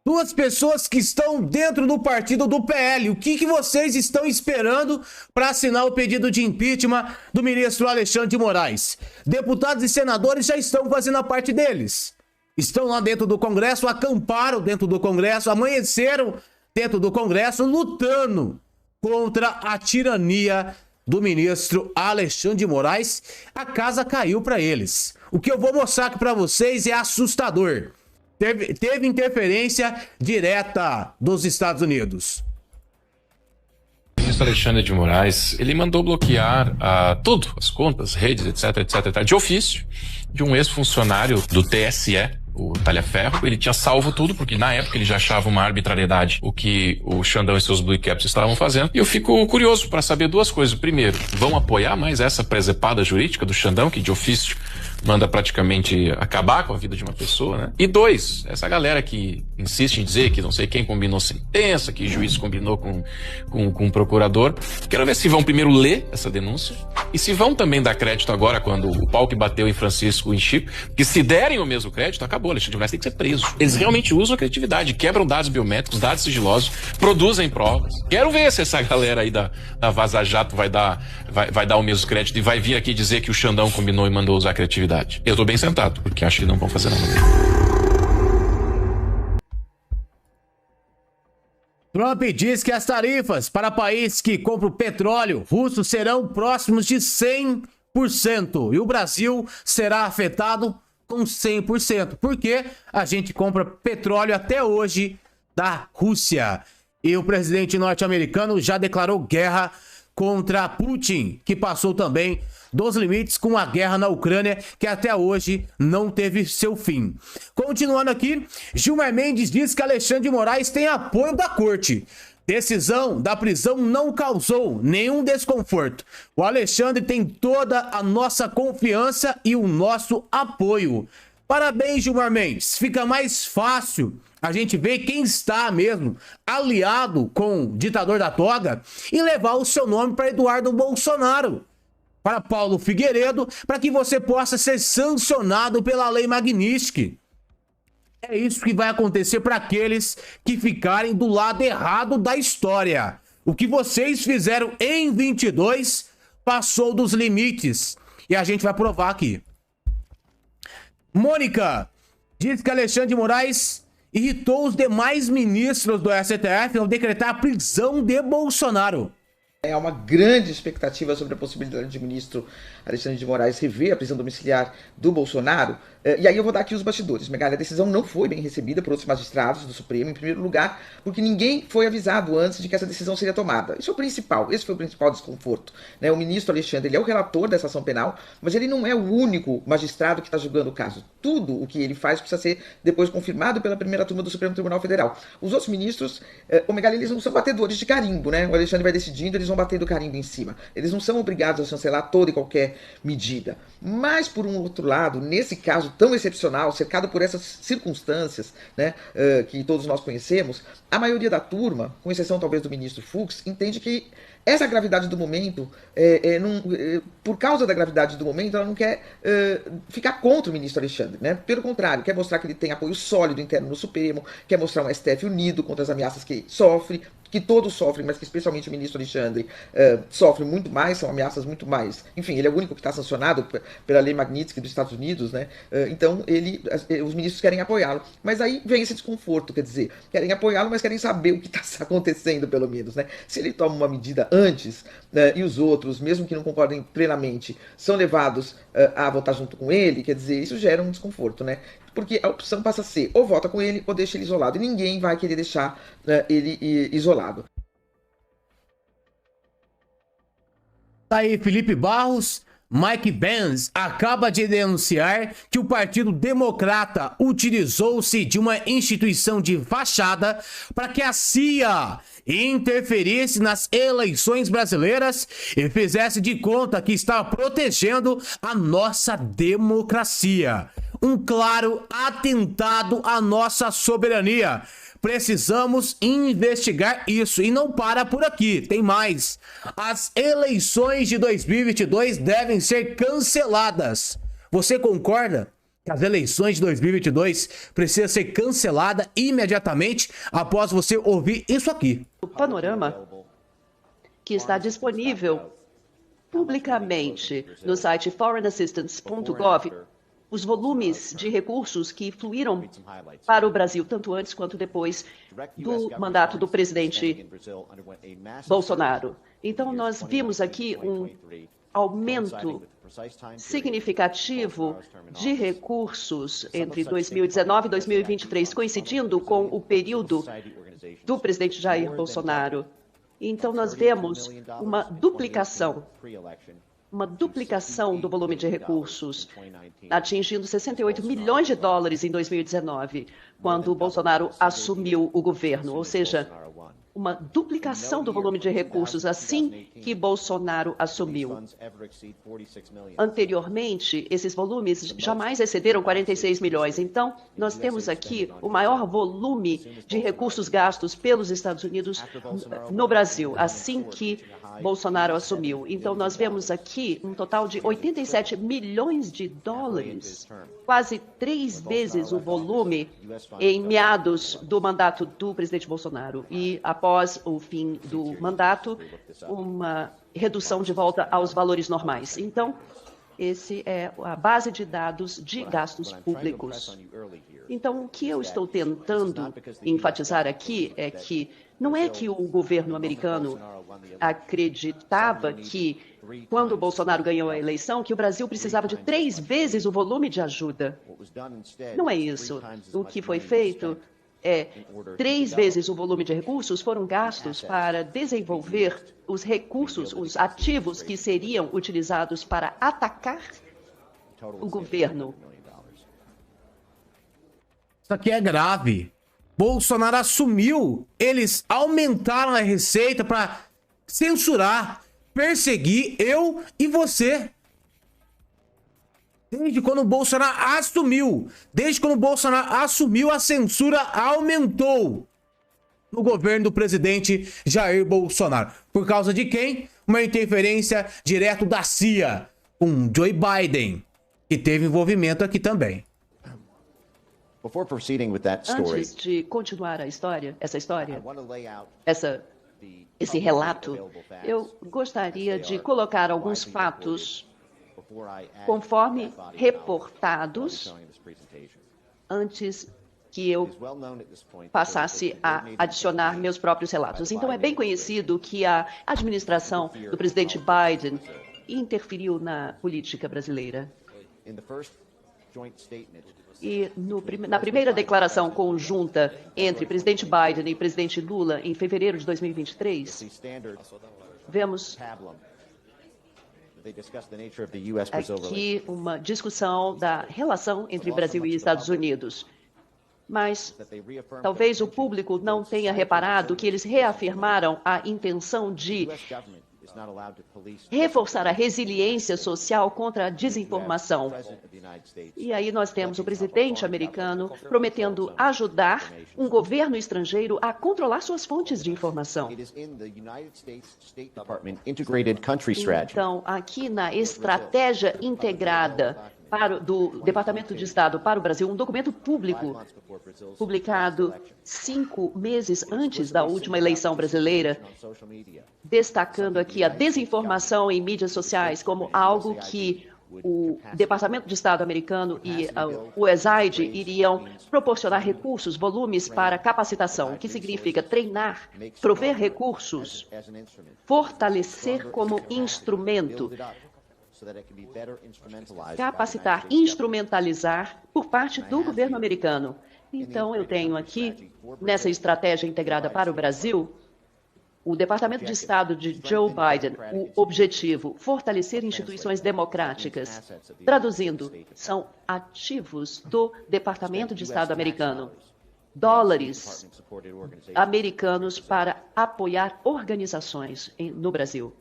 [SPEAKER 3] Duas pessoas que estão dentro do partido do PL. O que vocês estão esperando para assinar o pedido de impeachment do ministro Alexandre de Moraes? Deputados e senadores já estão fazendo a parte deles. Estão lá dentro do Congresso, acamparam dentro do Congresso, amanheceram dentro do Congresso, lutando contra a tirania do ministro Alexandre de Moraes. A casa caiu para eles. O que eu vou mostrar aqui para vocês é assustador. Teve interferência direta dos Estados Unidos.
[SPEAKER 6] O ministro Alexandre de Moraes, ele mandou bloquear tudo, as contas, redes, etc, de ofício, de um ex-funcionário do TSE, o Talhaferro. Ele tinha salvo tudo, porque na época ele já achava uma arbitrariedade o que o Xandão e seus Blue Caps estavam fazendo. E eu fico curioso para saber duas coisas. Primeiro, vão apoiar mais essa presepada jurídica do Xandão, que de ofício manda praticamente acabar com a vida de uma pessoa, né? E dois, essa galera que insiste em dizer que não sei quem combinou sentença, que o juiz combinou com o procurador. Quero ver se vão primeiro ler essa denúncia e se vão também dar crédito agora quando o pau que bateu em Francisco em Chico, que se derem o mesmo crédito, acabou, Alexandre de Moraes tem que ser preso. Eles realmente usam a criatividade, quebram dados biométricos, dados sigilosos, produzem provas. Quero ver se essa galera aí da Vaza Jato vai dar o mesmo crédito e vai vir aqui dizer que o Xandão combinou e mandou usar a criatividade. Eu tô bem sentado, porque acho que não vão fazer nada.
[SPEAKER 3] Trump diz que as tarifas para países que compram petróleo russo serão próximos de 100%. E o Brasil será afetado com 100%. Porque a gente compra petróleo até hoje da Rússia. E o presidente norte-americano já declarou guerra contra Putin, que passou também dos limites com a guerra na Ucrânia, que até hoje não teve seu fim. Continuando aqui, Gilmar Mendes diz que Alexandre de Moraes tem apoio da corte. Decisão da prisão não causou nenhum desconforto. O Alexandre tem toda a nossa confiança e o nosso apoio. Parabéns, Gilmar Mendes. Fica mais fácil a gente ver quem está mesmo aliado com o ditador da toga e levar o seu nome para Eduardo Bolsonaro, para Paulo Figueiredo, para que você possa ser sancionado pela Lei Magnitsky. É isso que vai acontecer para aqueles que ficarem do lado errado da história. O que vocês fizeram em 22 passou dos limites. E a gente vai provar aqui. Mônica diz que Alexandre de Moraes irritou os demais ministros do STF ao decretar a prisão de Bolsonaro.
[SPEAKER 7] Há uma grande expectativa sobre a possibilidade de o ministro Alexandre de Moraes rever a prisão domiciliar do Bolsonaro. E aí eu vou dar aqui os bastidores. Megali, a decisão não foi bem recebida por outros magistrados do Supremo, em primeiro lugar, porque ninguém foi avisado antes de que essa decisão seria tomada. Isso é o principal, esse foi o principal desconforto, né? O ministro Alexandre, ele é o relator dessa ação penal, mas ele não é o único magistrado que está julgando o caso. Tudo o que ele faz precisa ser depois confirmado pela primeira turma do Supremo Tribunal Federal. Os outros ministros, Megali, eles não são batedores de carimbo, né? O Alexandre vai decidindo, eles vão batendo carimbo em cima. Eles não são obrigados a chancelar toda e qualquer medida. Mas, por um outro lado, nesse caso tão excepcional, cercado por essas circunstâncias, né, que todos nós conhecemos, a maioria da turma, com exceção talvez do ministro Fux, entende que essa gravidade do momento, por causa da gravidade do momento, ela não quer ficar contra o ministro Alexandre, né? Pelo contrário, quer mostrar que ele tem apoio sólido interno no Supremo, quer mostrar um STF unido contra as ameaças que sofre, que todos sofrem, mas que especialmente o ministro Alexandre sofre muito mais, são ameaças muito mais. Enfim, ele é o único que está sancionado pela Lei Magnitsky dos Estados Unidos, né? Então, os ministros querem apoiá-lo. Mas aí vem esse desconforto, quer dizer, querem apoiá-lo, mas querem saber o que está acontecendo, pelo menos, né? Se ele toma uma medida antes, e os outros, mesmo que não concordem plenamente, são levados a votar junto com ele, quer dizer, isso gera um desconforto, né? Porque a opção passa a ser ou vota com ele ou deixa ele isolado. E ninguém vai querer deixar ele isolado.
[SPEAKER 3] Tá aí Felipe Barros Mike Pence acaba de denunciar que o Partido Democrata utilizou-se de uma instituição de fachada para que a CIA interferisse nas eleições brasileiras e fizesse de conta que está protegendo a nossa democracia. Um claro atentado à nossa soberania. Precisamos investigar isso e não para por aqui, tem mais. As eleições de 2022 devem ser canceladas. Você concorda que as eleições de 2022 precisam ser canceladas imediatamente após você ouvir isso aqui?
[SPEAKER 8] O panorama que está disponível publicamente no site foreignassistance.gov, os volumes de recursos que fluíram para o Brasil, tanto antes quanto depois do mandato do presidente Bolsonaro. Então, nós vimos aqui um aumento significativo de recursos entre 2019 e 2023, coincidindo com o período do presidente Jair Bolsonaro. Então, nós vemos uma duplicação do volume de recursos, atingindo 68 milhões de dólares em 2019, quando o Bolsonaro assumiu o governo, ou seja, uma duplicação do volume de recursos assim que Bolsonaro assumiu. Anteriormente, esses volumes jamais excederam 46 milhões. Então, nós temos aqui o maior volume de recursos gastos pelos Estados Unidos no Brasil, assim que Bolsonaro assumiu. Então, nós vemos aqui um total de 87 milhões de dólares, quase 3 vezes o volume em meados do mandato do presidente Bolsonaro. E após o fim do mandato, uma redução de volta aos valores normais. Então, esse é a base de dados de gastos públicos. Então, o que eu estou tentando enfatizar aqui é que não é que o governo americano acreditava que, quando o Bolsonaro ganhou a eleição, que o Brasil precisava de 3 vezes o volume de ajuda. Não é isso. O que foi feito é 3 vezes o volume de recursos foram gastos para desenvolver os recursos, os ativos que seriam utilizados para atacar o governo.
[SPEAKER 3] Isso aqui é grave. Bolsonaro assumiu, eles aumentaram a receita para censurar, perseguir eu e você. Desde quando o Bolsonaro assumiu, a censura aumentou no governo do presidente Jair Bolsonaro. Por causa de quem? Uma interferência direto da CIA com Joe Biden, que teve envolvimento aqui também.
[SPEAKER 8] Antes de continuar esse relato, eu gostaria de colocar alguns fatos conforme reportados antes que eu passasse a adicionar meus próprios relatos. Então, é bem conhecido que a administração do presidente Biden interferiu na política brasileira. E na primeira declaração conjunta entre presidente Biden e presidente Lula, em fevereiro de 2023, vemos aqui uma discussão da relação entre Brasil e Estados Unidos. Mas talvez o público não tenha reparado que eles reafirmaram a intenção de reforçar a resiliência social contra a desinformação. E aí nós temos o presidente americano prometendo ajudar um governo estrangeiro a controlar suas fontes de informação. Então, aqui na estratégia integrada do Departamento de Estado para o Brasil, um documento público publicado 5 meses antes da última eleição brasileira, destacando aqui a desinformação em mídias sociais como algo que o Departamento de Estado americano e o USAID iriam proporcionar recursos, volumes para capacitação, o que significa treinar, prover recursos, fortalecer como instrumento, capacitar, instrumentalizar por parte do governo americano. Então, eu tenho aqui, nessa estratégia integrada para o Brasil, o Departamento de Estado de Joe Biden, o objetivo, fortalecer instituições democráticas. Traduzindo, são ativos do Departamento de Estado americano. Dólares americanos para apoiar organizações no Brasil.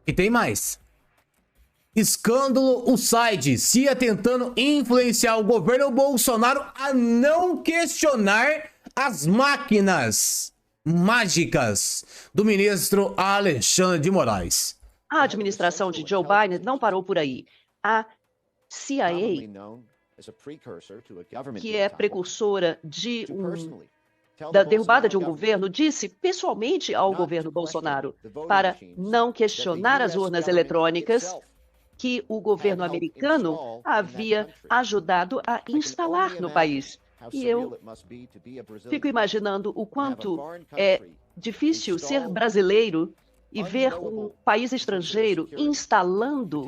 [SPEAKER 3] E tem mais. Escândalo, o site CIA tentando influenciar o governo Bolsonaro a não questionar as máquinas mágicas do ministro Alexandre de Moraes.
[SPEAKER 8] A administração de Joe Biden não parou por aí. A CIA, que é precursora da derrubada de um governo, disse pessoalmente ao governo Bolsonaro para não questionar as urnas eletrônicas que o governo americano havia ajudado a instalar no país. E eu fico imaginando o quanto é difícil ser brasileiro e ver um país estrangeiro instalando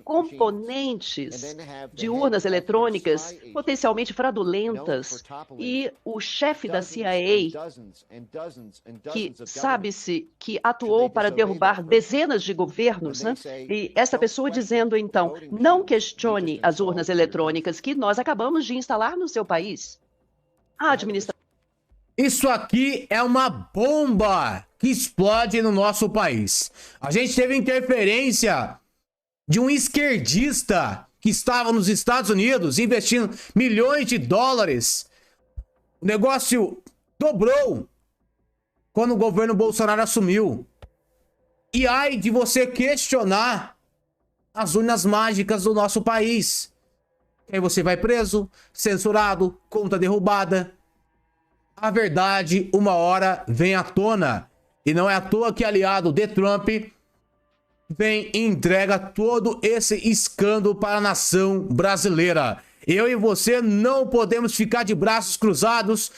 [SPEAKER 8] componentes de urnas eletrônicas potencialmente fraudulentas. E o chefe da CIA, que sabe-se que atuou para derrubar dezenas de governos, né? E essa pessoa dizendo, então, não questione as urnas eletrônicas que nós acabamos de instalar no seu país. A administração.
[SPEAKER 3] Isso aqui é uma bomba que explode no nosso país. A gente teve interferência de um esquerdista que estava nos Estados Unidos investindo milhões de dólares. O negócio dobrou quando o governo Bolsonaro assumiu. E ai de você questionar as urnas mágicas do nosso país. Aí você vai preso, censurado, conta derrubada. A verdade, uma hora, vem à tona. E não é à toa que aliado de Trump vem e entrega todo esse escândalo para a nação brasileira. Eu e você não podemos ficar de braços cruzados.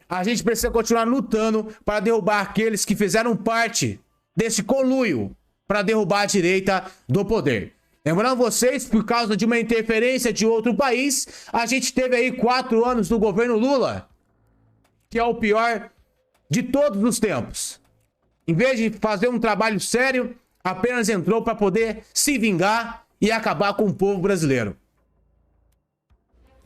[SPEAKER 3] A gente precisa continuar lutando para derrubar aqueles que fizeram parte desse conluio para derrubar a direita do poder. Lembrando vocês, por causa de uma interferência de outro país, a gente teve aí 4 anos do governo Lula, que é o pior de todos os tempos. Em vez de fazer um trabalho sério, apenas entrou para poder se vingar e acabar com o povo brasileiro.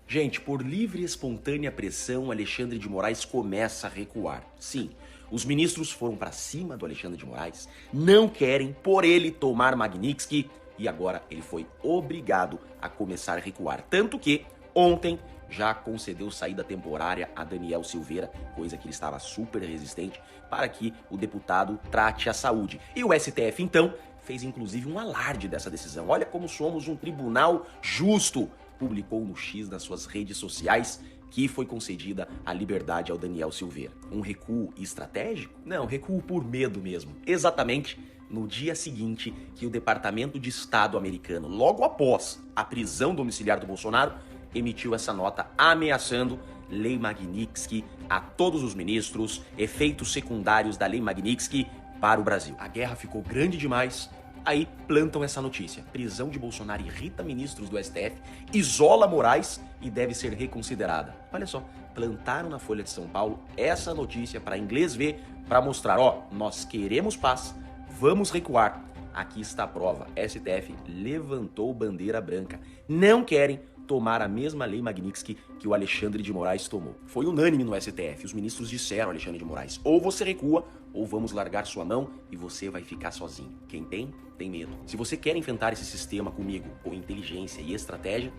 [SPEAKER 9] Gente, por livre e espontânea pressão, Alexandre de Moraes começa a recuar. Sim, os ministros foram para cima do Alexandre de Moraes, não querem por ele tomar Magnitsky e agora ele foi obrigado a começar a recuar. Tanto que ontem já concedeu saída temporária a Daniel Silveira, coisa que ele estava super resistente, para que o deputado trate a saúde. E o STF, então, fez inclusive um alarde dessa decisão. Olha como somos um tribunal justo, publicou no X nas suas redes sociais que foi concedida a liberdade ao Daniel Silveira. Um recuo estratégico? Não, recuo por medo mesmo. Exatamente no dia seguinte que o Departamento de Estado americano, logo após a prisão domiciliar do Bolsonaro, emitiu essa nota ameaçando Lei Magnitsky a todos os ministros, efeitos secundários da Lei Magnitsky para o Brasil. A guerra ficou grande demais, aí plantam essa notícia. Prisão de Bolsonaro irrita ministros do STF, isola Moraes e deve ser reconsiderada. Olha só, plantaram na Folha de São Paulo essa notícia para inglês ver, para mostrar, ó, nós queremos paz, vamos recuar. Aqui está a prova, STF levantou bandeira branca. Não querem tomar a mesma Lei Magnitsky que o Alexandre de Moraes tomou. Foi unânime no STF, os ministros disseram, Alexandre de Moraes, ou você recua, ou vamos largar sua mão e você vai ficar sozinho. Quem tem, tem medo. Se você quer enfrentar esse sistema comigo, com inteligência e estratégia...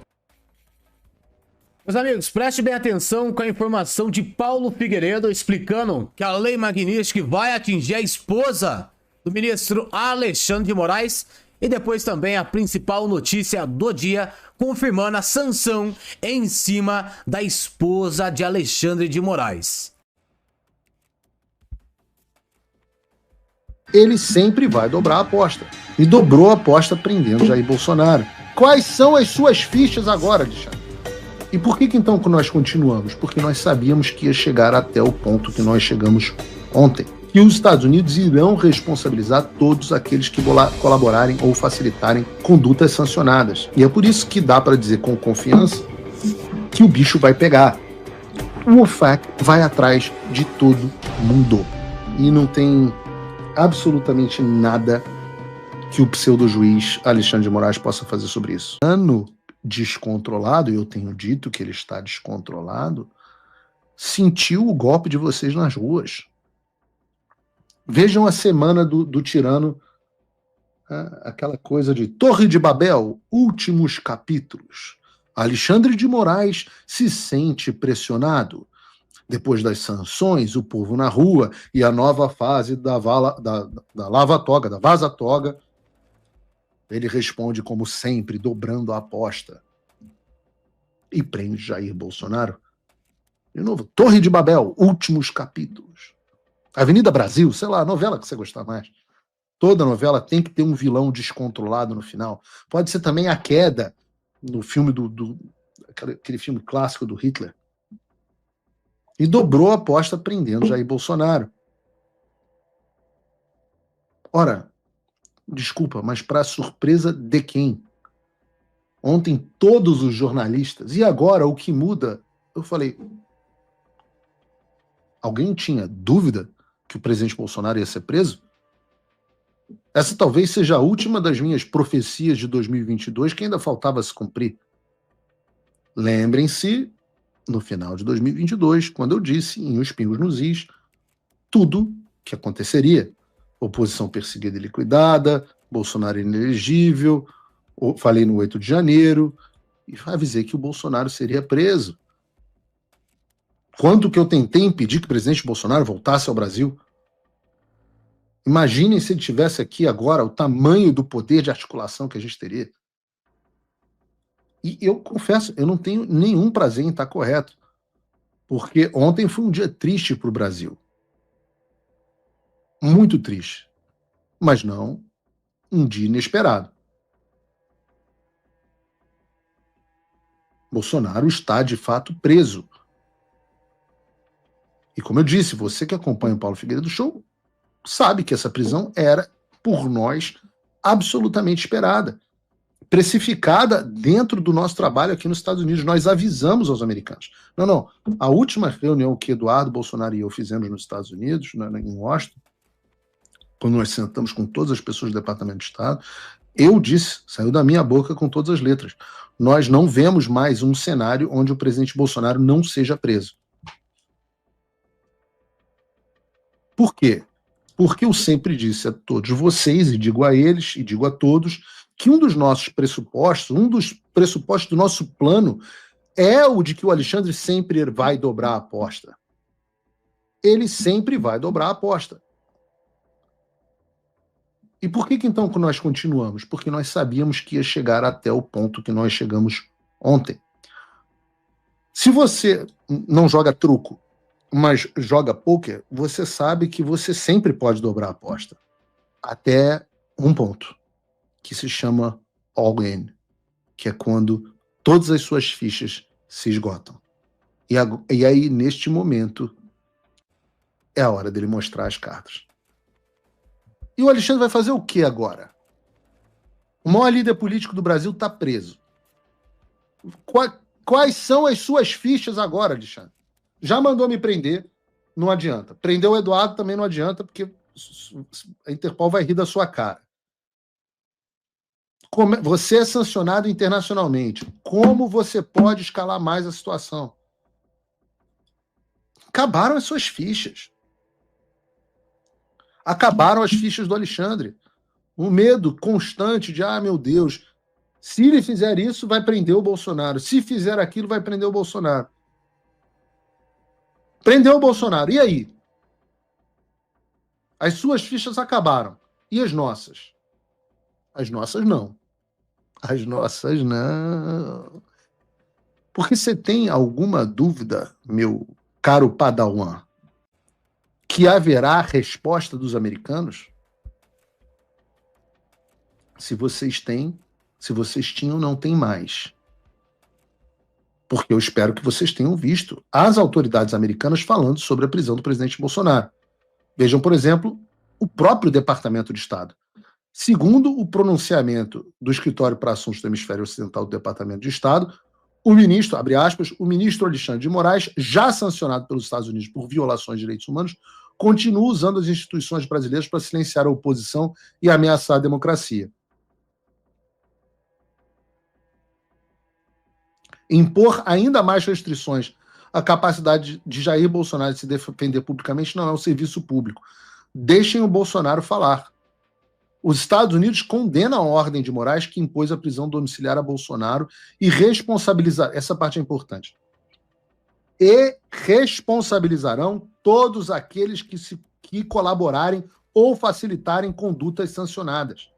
[SPEAKER 3] Meus amigos, preste bem atenção com a informação de Paulo Figueiredo explicando que a Lei Magnitsky vai atingir a esposa do ministro Alexandre de Moraes. E depois também a principal notícia do dia, confirmando a sanção em cima da esposa de Alexandre de Moraes.
[SPEAKER 10] Ele sempre vai dobrar a aposta. E dobrou a aposta prendendo Jair Bolsonaro. Quais são as suas fichas agora, Alexandre? E por que então que nós continuamos? Porque nós sabíamos que ia chegar até o ponto que nós chegamos ontem. Que os Estados Unidos irão responsabilizar todos aqueles que colaborarem ou facilitarem condutas sancionadas. E é por isso que dá para dizer com confiança que o bicho vai pegar. O OFAC vai atrás de tudo mudou. E não tem absolutamente nada que o pseudo-juiz Alexandre de Moraes possa fazer sobre isso. Descontrolado, e eu tenho dito que ele está descontrolado, sentiu o golpe de vocês nas ruas. Vejam a semana do tirano, aquela coisa de Torre de Babel, últimos capítulos. Alexandre de Moraes se sente pressionado. Depois das sanções, o povo na rua e a nova fase da lava-toga, da vaza-toga, ele responde, como sempre, dobrando a aposta. E prende Jair Bolsonaro. De novo, Torre de Babel, últimos capítulos. Avenida Brasil, sei lá, a novela que você gostar mais. Toda novela tem que ter um vilão descontrolado no final. Pode ser também A Queda, no filme aquele filme clássico do Hitler. E dobrou a aposta prendendo Jair Bolsonaro. Ora, desculpa, mas para surpresa de quem? Ontem todos os jornalistas, e agora o que muda? Eu falei, alguém tinha dúvida que o presidente Bolsonaro ia ser preso? Essa talvez seja a última das minhas profecias de 2022 que ainda faltava se cumprir. Lembrem-se, no final de 2022, quando eu disse, em Os Pingos nos Is, tudo que aconteceria. Oposição perseguida e liquidada, Bolsonaro inelegível, falei no 8 de janeiro, e avisei que o Bolsonaro seria preso. Quanto que eu tentei impedir que o presidente Bolsonaro voltasse ao Brasil? Imaginem se ele tivesse aqui agora o tamanho do poder de articulação que a gente teria. E eu confesso, eu não tenho nenhum prazer em estar correto, porque ontem foi um dia triste para o Brasil. Muito triste. Mas não um dia inesperado. Bolsonaro está, de fato, preso. E como eu disse, você que acompanha o Paulo Figueiredo Show sabe que essa prisão era, por nós, absolutamente esperada. Precificada dentro do nosso trabalho aqui nos Estados Unidos. Nós avisamos aos americanos. Não. A última reunião que Eduardo Bolsonaro e eu fizemos nos Estados Unidos, em Washington, quando nós sentamos com todas as pessoas do Departamento de Estado, eu disse, saiu da minha boca com todas as letras, nós não vemos mais um cenário onde o presidente Bolsonaro não seja preso. Por quê? Porque eu sempre disse a todos vocês, e digo a eles, e digo a todos, que um dos nossos pressupostos, um dos pressupostos do nosso plano é o de que o Alexandre sempre vai dobrar a aposta. Ele sempre vai dobrar a aposta. E por que então que nós continuamos? Porque nós sabíamos que ia chegar até o ponto que nós chegamos ontem. Se você não joga truco, mas joga pôquer, você sabe que você sempre pode dobrar a aposta. Até um ponto, que se chama all-in, que é quando todas as suas fichas se esgotam. E aí, neste momento, é a hora dele mostrar as cartas. E o Alexandre vai fazer o que agora? O maior líder político do Brasil está preso. Quais são as suas fichas agora, Alexandre? Já mandou me prender, não adianta. Prendeu o Eduardo também não adianta, porque a Interpol vai rir da sua cara. Você é sancionado internacionalmente. Como você pode escalar mais a situação? Acabaram as suas fichas. Acabaram as fichas do Alexandre. O medo constante de, meu Deus, se ele fizer isso, vai prender o Bolsonaro. Se fizer aquilo, vai prender o Bolsonaro. Prendeu o Bolsonaro. E aí? As suas fichas acabaram. E as nossas? As nossas não. As nossas não. Porque você tem alguma dúvida, meu caro Padawan, que haverá resposta dos americanos? Se vocês têm, se vocês tinham, não tem mais. Porque eu espero que vocês tenham visto as autoridades americanas falando sobre a prisão do presidente Bolsonaro. Vejam, por exemplo, o próprio Departamento de Estado. Segundo o pronunciamento do Escritório para Assuntos do Hemisfério Ocidental do Departamento de Estado, o ministro, abre aspas, o ministro Alexandre de Moraes, já sancionado pelos Estados Unidos por violações de direitos humanos, continua usando as instituições brasileiras para silenciar a oposição e ameaçar a democracia. Impor ainda mais restrições à capacidade de Jair Bolsonaro de se defender publicamente não é um serviço público. Deixem o Bolsonaro falar. Os Estados Unidos condenam a ordem de Moraes que impôs a prisão domiciliar a Bolsonaro e responsabilizar, essa parte é importante, e responsabilizarão todos aqueles que colaborarem ou facilitarem condutas sancionadas.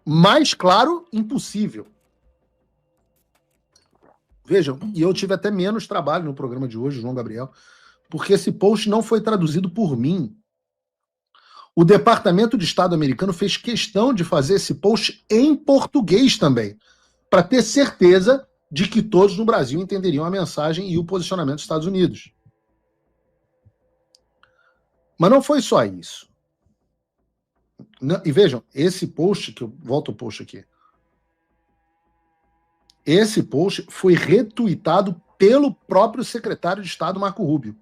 [SPEAKER 10] Mais claro, impossível. Vejam, e eu tive até menos trabalho no programa de hoje, João Gabriel, porque esse post não foi traduzido por mim. O Departamento de Estado americano fez questão de fazer esse post em português também, para ter certeza de que todos no Brasil entenderiam a mensagem e o posicionamento dos Estados Unidos. Mas não foi só isso. E vejam, esse post, que eu volto ao post aqui, esse post foi retuitado pelo próprio secretário de Estado, Marco Rubio.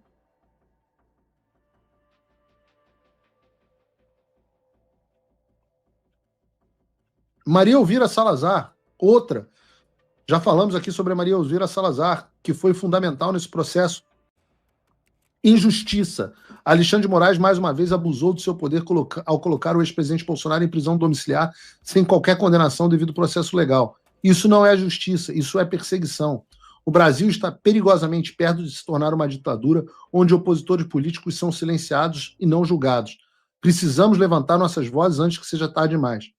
[SPEAKER 10] Maria Elvira Salazar, outra. Já falamos aqui sobre a Maria Elvira Salazar, que foi fundamental nesse processo. Injustiça. Alexandre de Moraes, mais uma vez, abusou do seu poder ao colocar o ex-presidente Bolsonaro em prisão domiciliar sem qualquer condenação devido ao processo legal. Isso não é justiça, isso é perseguição. O Brasil está perigosamente perto de se tornar uma ditadura onde opositores políticos são silenciados e não julgados. Precisamos levantar nossas vozes antes que seja tarde demais.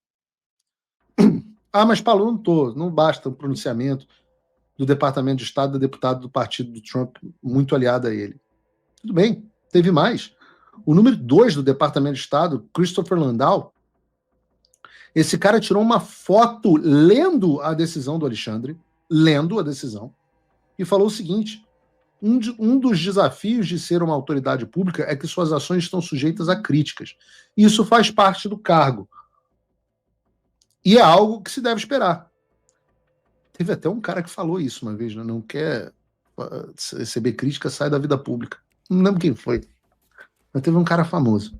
[SPEAKER 10] Ah, mas Paulo, não basta o pronunciamento do Departamento de Estado da deputada do partido do Trump, muito aliada a ele. Tudo bem, teve mais. O número 2 do Departamento de Estado, Christopher Landau, esse cara tirou uma foto lendo a decisão do Alexandre, e falou o seguinte: um dos desafios de ser uma autoridade pública é que suas ações estão sujeitas a críticas. Isso faz parte do cargo. E é algo que se deve esperar. Teve até um cara que falou isso uma vez, né? Não quer receber crítica, sai da vida pública. Não lembro quem foi, mas teve um cara famoso.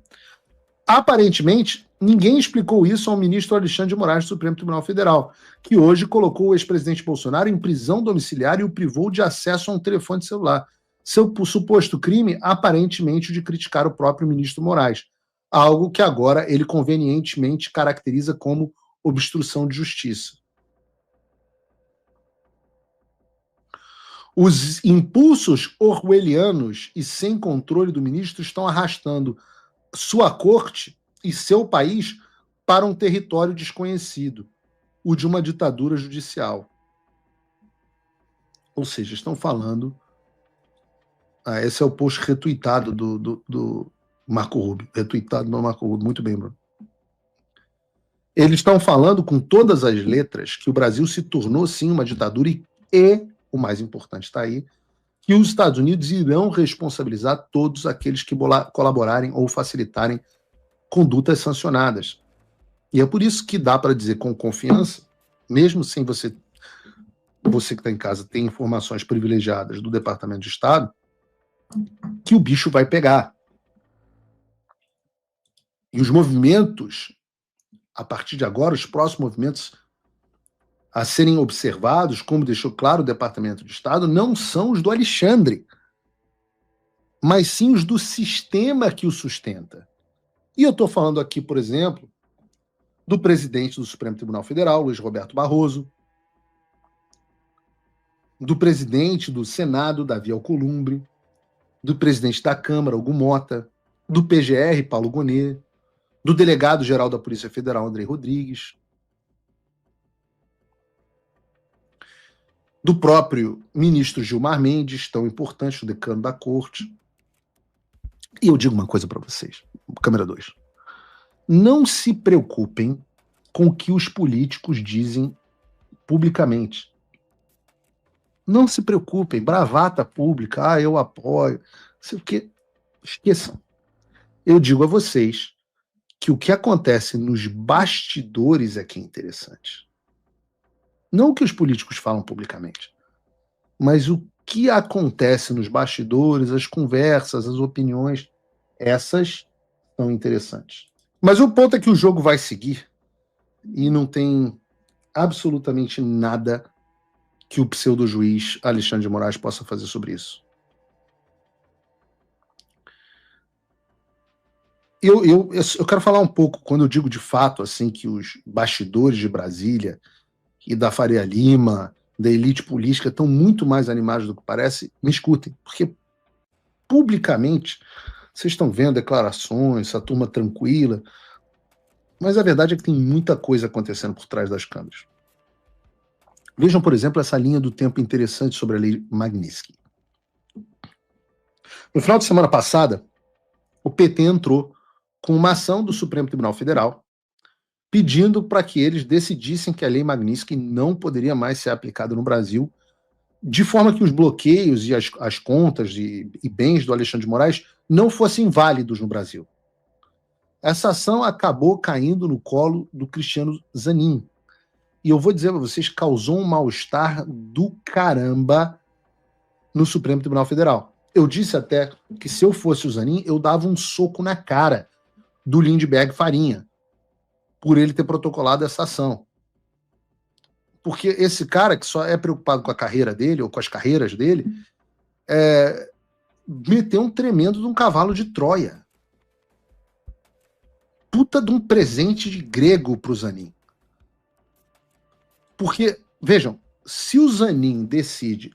[SPEAKER 10] Aparentemente, ninguém explicou isso ao ministro Alexandre de Moraes do Supremo Tribunal Federal, que hoje colocou o ex-presidente Bolsonaro em prisão domiciliar e o privou de acesso a um telefone celular. Seu suposto crime, aparentemente, o de criticar o próprio ministro Moraes, algo que agora ele convenientemente caracteriza como obstrução de justiça. Os impulsos orwellianos e sem controle do ministro estão arrastando sua corte e seu país para um território desconhecido, o de uma ditadura judicial. Ou seja, estão falando... esse é o post retuitado do Marco Rubio. Retuitado do Marco Rubio. Muito bem, Bruno. Eles estão falando com todas as letras que o Brasil se tornou, sim, uma ditadura e o mais importante está aí, que os Estados Unidos irão responsabilizar todos aqueles que colaborarem ou facilitarem condutas sancionadas. E é por isso que dá para dizer com confiança, mesmo sem você que está em casa ter informações privilegiadas do Departamento de Estado, que o bicho vai pegar. E os movimentos, a partir de agora, os próximos movimentos a serem observados, como deixou claro o Departamento de Estado, não são os do Alexandre, mas sim os do sistema que o sustenta. E eu estou falando aqui, por exemplo, do presidente do Supremo Tribunal Federal, Luiz Roberto Barroso, do presidente do Senado, Davi Alcolumbre, do presidente da Câmara, Hugo Mota, do PGR, Paulo Gonet, do delegado-geral da Polícia Federal, Andrei Rodrigues, do próprio ministro Gilmar Mendes, tão importante, o decano da corte. E eu digo uma coisa para vocês, câmera 2. Não se preocupem com o que os políticos dizem publicamente. Não se preocupem, bravata pública, eu apoio, sei o quê. Esqueçam. Eu digo a vocês que o que acontece nos bastidores é que é interessante. Não o que os políticos falam publicamente, mas o que acontece nos bastidores, as conversas, as opiniões, essas são interessantes. Mas o ponto é que o jogo vai seguir e não tem absolutamente nada que o pseudo-juiz Alexandre de Moraes possa fazer sobre isso. Eu quero falar um pouco, quando eu digo de fato assim que os bastidores de Brasília e da Faria Lima, da elite política, estão muito mais animados do que parece, me escutem, porque publicamente vocês estão vendo declarações, essa turma tranquila, mas a verdade é que tem muita coisa acontecendo por trás das câmeras. Vejam, por exemplo, essa linha do tempo interessante sobre a lei Magnitsky. No final de semana passada, o PT entrou com uma ação do Supremo Tribunal Federal pedindo para que eles decidissem que a lei Magnitsky não poderia mais ser aplicada no Brasil, de forma que os bloqueios e as contas e bens do Alexandre de Moraes não fossem válidos no Brasil. Essa ação acabou caindo no colo do Cristiano Zanin. E eu vou dizer para vocês, causou um mal-estar do caramba no Supremo Tribunal Federal. Eu disse até que se eu fosse o Zanin, eu dava um soco na cara do Lindbergh Farinha, por ele ter protocolado essa ação. Porque esse cara que só é preocupado com a carreira dele, ou com as carreiras dele, meteu um tremendo de um cavalo de Troia. Puta de um presente de grego pro Zanin. Porque, vejam, se o Zanin decide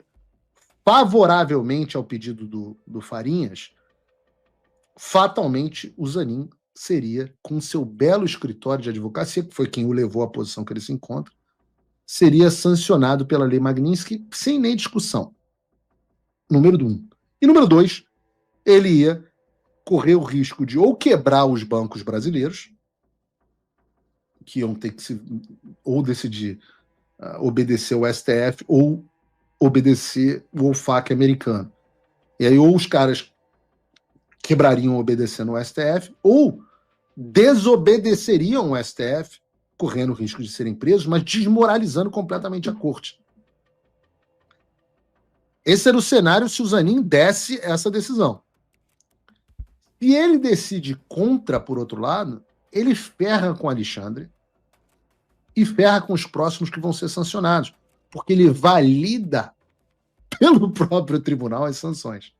[SPEAKER 10] favoravelmente ao pedido do Farinhas, fatalmente o Zanin seria, com seu belo escritório de advocacia, que foi quem o levou à posição que ele se encontra, seria sancionado pela lei Magnitsky sem nem discussão. Número 1. E número 2, ele ia correr o risco de ou quebrar os bancos brasileiros, que iam ter que ou decidir obedecer o STF ou obedecer o OFAC americano. E aí ou os caras quebrariam obedecendo o STF, ou desobedeceriam o STF, correndo o risco de serem presos, mas desmoralizando completamente a corte. Esse era o cenário se o Zanin desse essa decisão. Se ele decide contra, por outro lado, ele ferra com o Alexandre e ferra com os próximos que vão ser sancionados, porque ele valida pelo próprio tribunal as sanções.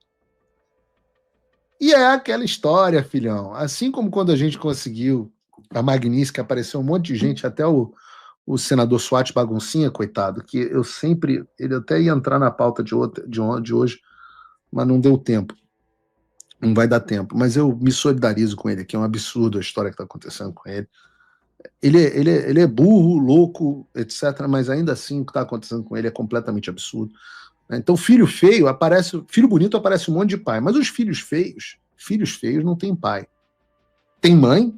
[SPEAKER 10] E é aquela história, filhão. Assim como quando a gente conseguiu a Magnitsky, apareceu um monte de gente, até o senador Swat Baguncinha, coitado, que eu sempre... Ele até ia entrar na pauta de hoje, mas não deu tempo. Não vai dar tempo. Mas eu me solidarizo com ele, que é um absurdo a história que está acontecendo com ele. Ele é burro, louco, etc., mas ainda assim o que está acontecendo com ele é completamente absurdo. Então, filho bonito aparece um monte de pai, mas os filhos feios não têm pai. Tem mãe,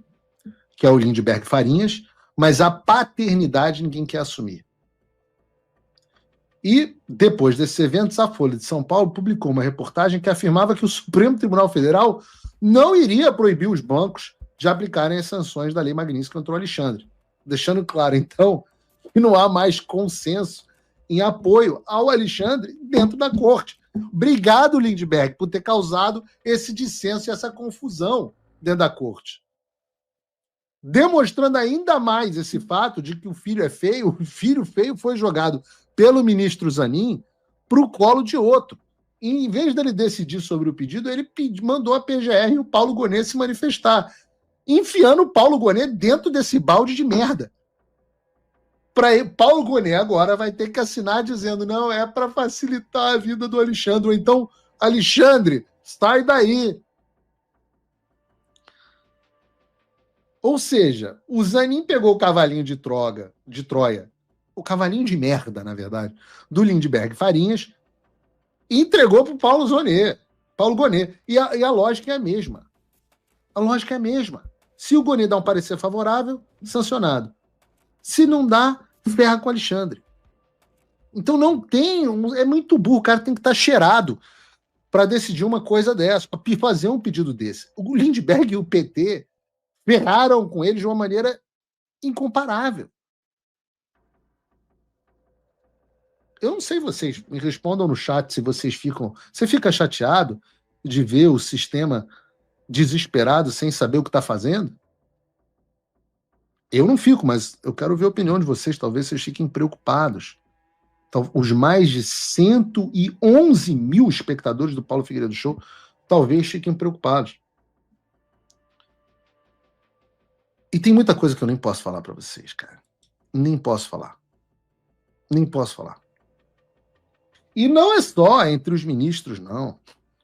[SPEAKER 10] que é o Lindbergh Farinhas, mas a paternidade ninguém quer assumir. E, depois desses eventos, a Folha de São Paulo publicou uma reportagem que afirmava que o Supremo Tribunal Federal não iria proibir os bancos de aplicarem as sanções da Lei Magnitsky contra o Alexandre. Deixando claro, então, que não há mais consenso em apoio ao Alexandre dentro da corte. Obrigado, Lindbergh, por ter causado esse dissenso e essa confusão dentro da corte. Demonstrando ainda mais esse fato de que o filho é feio, o filho feio foi jogado pelo ministro Zanin para o colo de outro. E, em vez dele decidir sobre o pedido, ele mandou a PGR e o Paulo Gonet se manifestar, enfiando o Paulo Gonet dentro desse balde de merda. Paulo Gonet agora vai ter que assinar dizendo não, é para facilitar a vida do Alexandre. Ou então, Alexandre, sai daí. Ou seja, o Zanin pegou o cavalinho de Troia, o cavalinho de merda, na verdade, do Lindbergh Farinhas, e entregou para o Paulo Gonet. E a lógica é a mesma. A lógica é a mesma. Se o Gonet dá um parecer favorável, sancionado. Se não dá, ferra com o Alexandre. Então não tem... É muito burro. O cara tem que estar cheirado para decidir uma coisa dessa, para fazer um pedido desse. O Lindbergh e o PT ferraram com ele de uma maneira incomparável. Eu não sei vocês, me respondam no chat se vocês ficam... Você fica chateado de ver o sistema desesperado sem saber o que está fazendo? Eu não fico, mas eu quero ver a opinião de vocês. Talvez vocês fiquem preocupados. Então, os mais de 111 mil espectadores do Paulo Figueiredo Show talvez fiquem preocupados. E tem muita coisa que eu nem posso falar para vocês, cara. Nem posso falar. Nem posso falar. E não é só entre os ministros, não.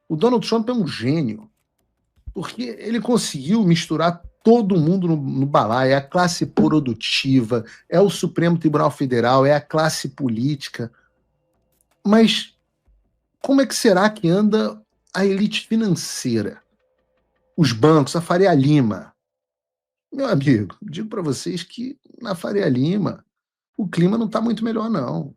[SPEAKER 10] O Donald Trump é um gênio. Porque ele conseguiu misturar todo mundo no balaio. É a classe produtiva, é o Supremo Tribunal Federal, é a classe política. Mas como é que será que anda a elite financeira? Os bancos, a Faria Lima. Meu amigo, digo para vocês que na Faria Lima o clima não está muito melhor, não.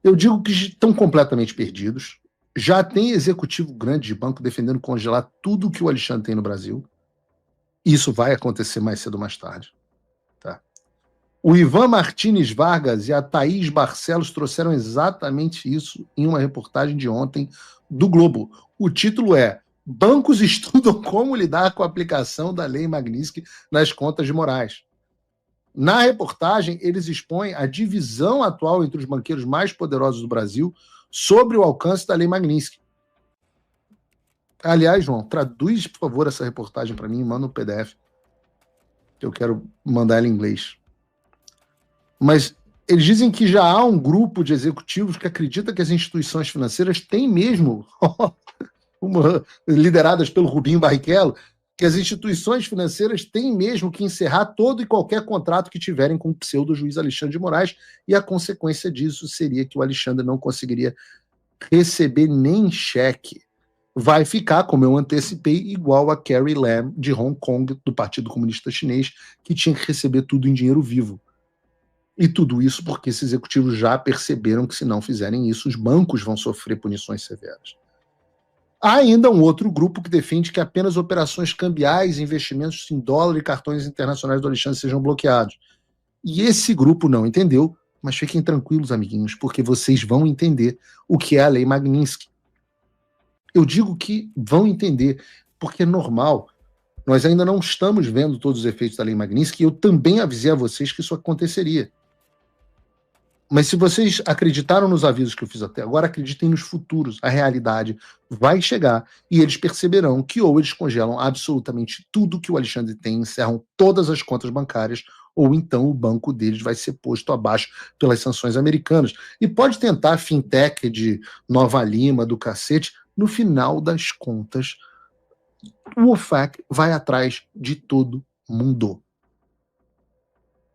[SPEAKER 10] Eu digo que estão completamente perdidos. Já tem executivo grande de banco defendendo congelar tudo que o Alexandre tem no Brasil. Isso vai acontecer mais cedo ou mais tarde. Tá? O Ivan Martínez Vargas e a Thaís Barcelos trouxeram exatamente isso em uma reportagem de ontem do Globo. O título é: Bancos estudam como lidar com a aplicação da Lei Magnitsky nas contas de Moraes. Na reportagem, eles expõem a divisão atual entre os banqueiros mais poderosos do Brasil sobre o alcance da Lei Magnitsky. Aliás, João, traduz, por favor, essa reportagem para mim e manda um PDF, que eu quero mandar ela em inglês. Mas eles dizem que já há um grupo de executivos que acredita que as instituições financeiras têm mesmo, lideradas pelo Rubinho Barrichello, que as instituições financeiras têm mesmo que encerrar todo e qualquer contrato que tiverem com o pseudo-juiz Alexandre de Moraes, e a consequência disso seria que o Alexandre não conseguiria receber nem cheque. Vai ficar, como eu antecipei, igual a Carrie Lam de Hong Kong, do Partido Comunista Chinês, que tinha que receber tudo em dinheiro vivo. E tudo isso porque esses executivos já perceberam que, se não fizerem isso, os bancos vão sofrer punições severas. Há ainda um outro grupo que defende que apenas operações cambiais, investimentos em dólar e cartões internacionais do Alexandre sejam bloqueados. E esse grupo não entendeu, mas fiquem tranquilos, amiguinhos, porque vocês vão entender o que é a Lei Magnitsky. Eu digo que vão entender, porque é normal. Nós ainda não estamos vendo todos os efeitos da Lei Magnitsky, e eu também avisei a vocês que isso aconteceria. Mas se vocês acreditaram nos avisos que eu fiz até agora, acreditem nos futuros. A realidade vai chegar e eles perceberão que ou eles congelam absolutamente tudo que o Alexandre tem, encerram todas as contas bancárias, ou então o banco deles vai ser posto abaixo pelas sanções americanas. E pode tentar fintech de Nova Lima, do cacete. No final das contas, o OFAC vai atrás de todo mundo.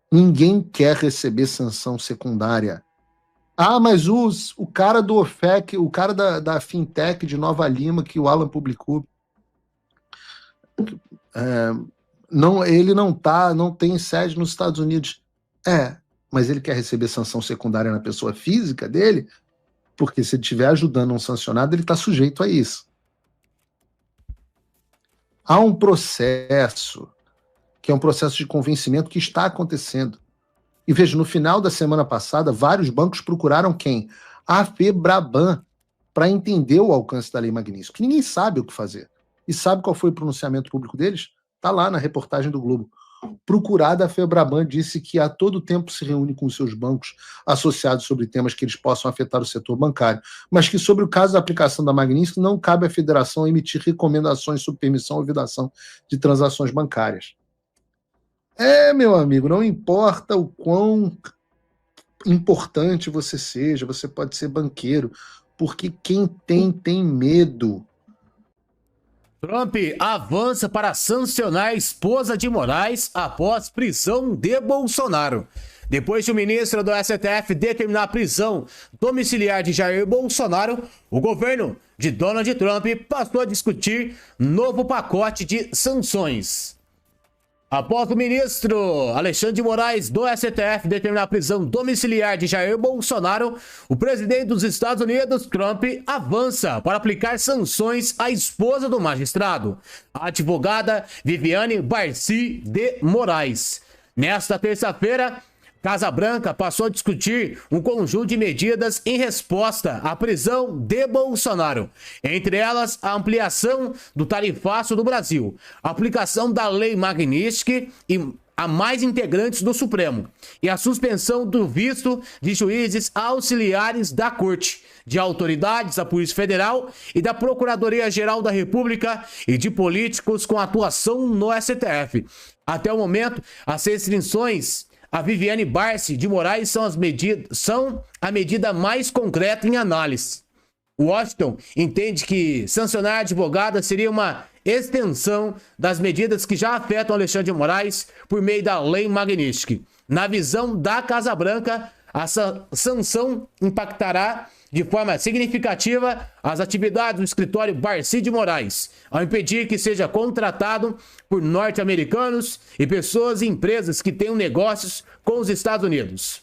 [SPEAKER 10] Ninguém quer receber sanção secundária. Ah, mas o cara do OFAC, o cara da fintech de Nova Lima, que o Alan publicou, ele não tem sede nos Estados Unidos. Mas ele quer receber sanção secundária na pessoa física dele, porque se ele estiver ajudando um sancionado, ele está sujeito a isso. Há um processo, que é um processo de convencimento que está acontecendo. E veja, no final da semana passada, vários bancos procuraram quem? A FEBRABAN, para entender o alcance da Lei Magnitsky. Ninguém sabe o que fazer. E sabe qual foi o pronunciamento público deles? Está lá na reportagem do Globo. Procurada, a FEBRABAN disse que a todo tempo se reúne com seus bancos associados sobre temas que eles possam afetar o setor bancário, mas que sobre o caso da aplicação da Magnitsky não cabe à federação emitir recomendações sobre permissão ou vedação de transações bancárias. Meu amigo, não importa o quão importante você seja, você pode ser banqueiro, porque quem tem medo.
[SPEAKER 3] Trump avança para sancionar a esposa de Moraes após prisão de Bolsonaro. Depois de o ministro do STF determinar a prisão domiciliar de Jair Bolsonaro, o governo de Donald Trump passou a discutir novo pacote de sanções. Após o ministro Alexandre de Moraes do STF determinar a prisão domiciliar de Jair Bolsonaro, o presidente dos Estados Unidos, Trump, avança para aplicar sanções à esposa do magistrado, a advogada Viviane Barci de Moraes. Nesta terça-feira, Casa Branca passou a discutir um conjunto de medidas em resposta à prisão de Bolsonaro. Entre elas, a ampliação do tarifaço do Brasil, a aplicação da Lei Magnitsky e a mais integrantes do Supremo e a suspensão do visto de juízes auxiliares da Corte, de autoridades da Polícia Federal e da Procuradoria-Geral da República e de políticos com atuação no STF. Até o momento, as restrições a Viviane Barsi de Moraes são a medida mais concreta em análise. Washington entende que sancionar a advogada seria uma extensão das medidas que já afetam Alexandre de Moraes por meio da Lei Magnitsky. Na visão da Casa Branca, a sanção impactará de forma significativa as atividades do escritório Barsi de Moraes, ao impedir que seja contratado por norte-americanos e pessoas e empresas que tenham negócios com os Estados Unidos.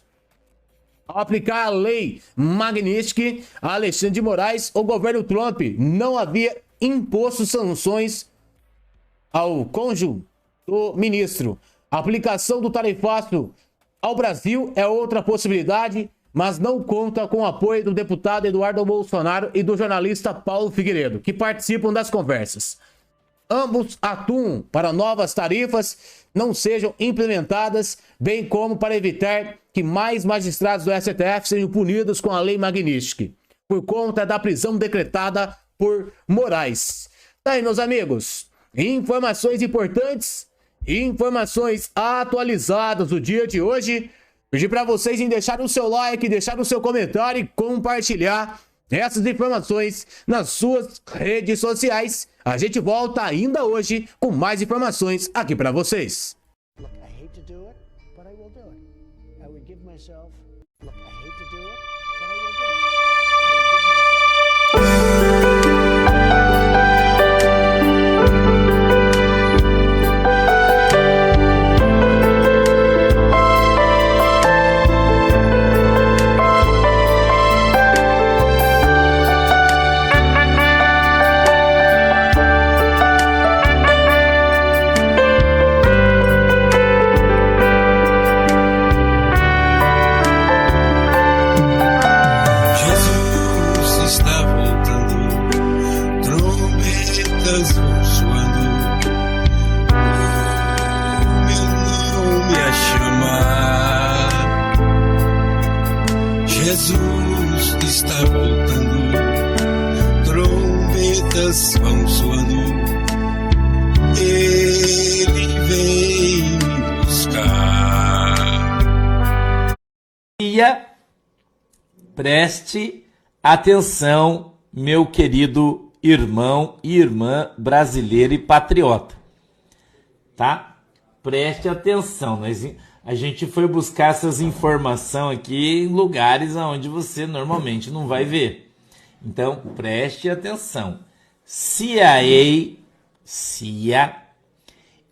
[SPEAKER 3] Ao aplicar a Lei Magnitsky a Alexandre de Moraes, o governo Trump não havia imposto sanções ao cônjuge do ministro. A aplicação do tarifaço ao Brasil é outra possibilidade, mas não conta com o apoio do deputado Eduardo Bolsonaro e do jornalista Paulo Figueiredo, que participam das conversas. Ambos atuam para novas tarifas não sejam implementadas, bem como para evitar que mais magistrados do STF sejam punidos com a Lei Magnitsky, por conta da prisão decretada por Moraes. Tá aí, meus amigos, informações importantes, informações atualizadas do dia de hoje. Pedir para vocês em deixar o seu like, deixar o seu comentário e compartilhar essas informações nas suas redes sociais. A gente volta ainda hoje com mais informações aqui para vocês.
[SPEAKER 1] Jesus está voltando, trombetas vão soando, Ele vem me buscar.
[SPEAKER 11] Preste atenção, meu querido irmão e irmã brasileiro e patriota, tá? Preste atenção, a gente foi buscar essas informações aqui em lugares onde você normalmente não vai ver. Então, preste atenção. CIA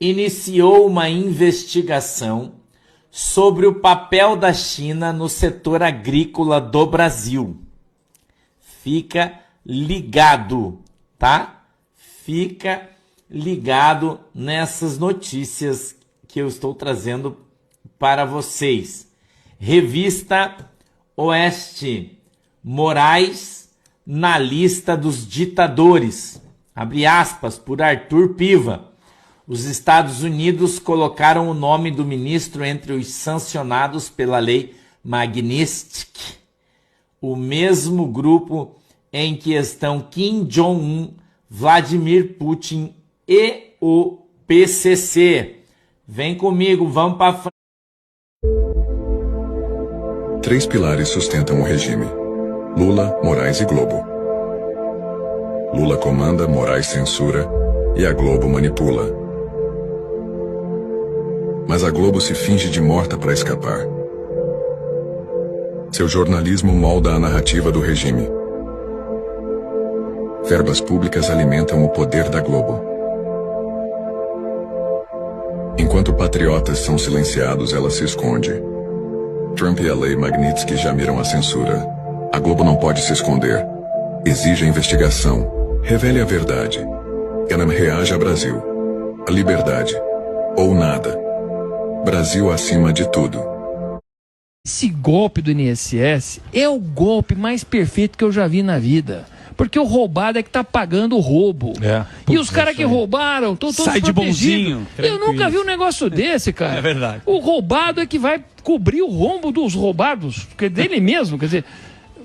[SPEAKER 11] iniciou uma investigação sobre o papel da China no setor agrícola do Brasil. Fica ligado, tá? Fica ligado nessas notícias que eu estou trazendo para vocês. Revista Oeste, Moraes na lista dos ditadores. Abre aspas, por Arthur Piva. Os Estados Unidos colocaram o nome do ministro entre os sancionados pela Lei Magnitsky. O mesmo grupo em que estão Kim Jong-un, Vladimir Putin e o PCC. Vem comigo, vamos para frente.
[SPEAKER 12] 3 pilares sustentam o regime: Lula, Moraes e Globo. Lula comanda, Moraes censura e a Globo manipula. Mas a Globo se finge de morta para escapar. Seu jornalismo molda a narrativa do regime. Verbas públicas alimentam o poder da Globo. Enquanto patriotas são silenciados, ela se esconde. Trump e a Lei Magnitsky já miram a censura. A Globo não pode se esconder. Exige a investigação. Revele a verdade. Reaja Brasil. A liberdade. Ou nada. Brasil acima de tudo.
[SPEAKER 13] Esse golpe do INSS é o golpe mais perfeito que eu já vi na vida. Porque o roubado é que tá pagando o roubo. E os caras que roubaram estão todos protegidos. Sai de bonzinho. Eu nunca vi um negócio desse, cara.
[SPEAKER 14] É verdade.
[SPEAKER 13] O roubado é que vai cobrir o rombo dos roubados, que é dele mesmo, quer dizer...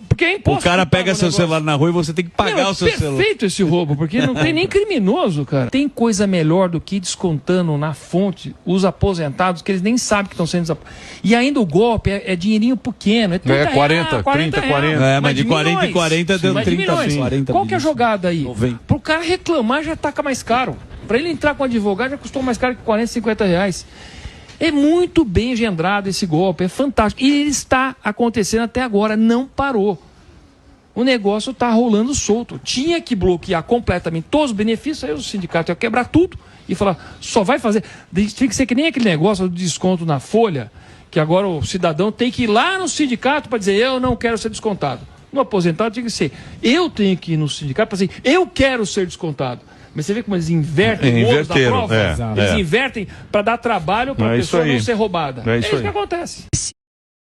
[SPEAKER 13] Porque é imposto.
[SPEAKER 14] O cara pega seu celular na rua e você tem que pagar o seu celular.
[SPEAKER 13] É perfeito esse roubo, porque não tem nem criminoso, cara. Tem coisa melhor do que descontando na fonte os aposentados, que eles nem sabem que estão sendo desaposentados. E ainda o golpe é dinheirinho pequeno. É
[SPEAKER 14] 30, 40. É, mas de 40 em 40 deu 30 sim.
[SPEAKER 13] Qual que é a jogada aí? Pro cara reclamar já taca mais caro. Pra ele entrar com advogado já custou mais caro que 40, 50 reais. É muito bem engendrado esse golpe, é fantástico. E ele está acontecendo até agora, não parou. O negócio está rolando solto. Tinha que bloquear completamente todos os benefícios, aí o sindicato ia quebrar tudo e falar, só vai fazer. Tem que ser que nem aquele negócio do desconto na folha, que agora o cidadão tem que ir lá no sindicato para dizer, eu não quero ser descontado. No aposentado tinha que ser, eu tenho que ir no sindicato para dizer, eu quero ser descontado. Mas você vê como eles invertem o ônus da prova? Eles invertem para dar trabalho para a pessoa não ser roubada. É isso que acontece.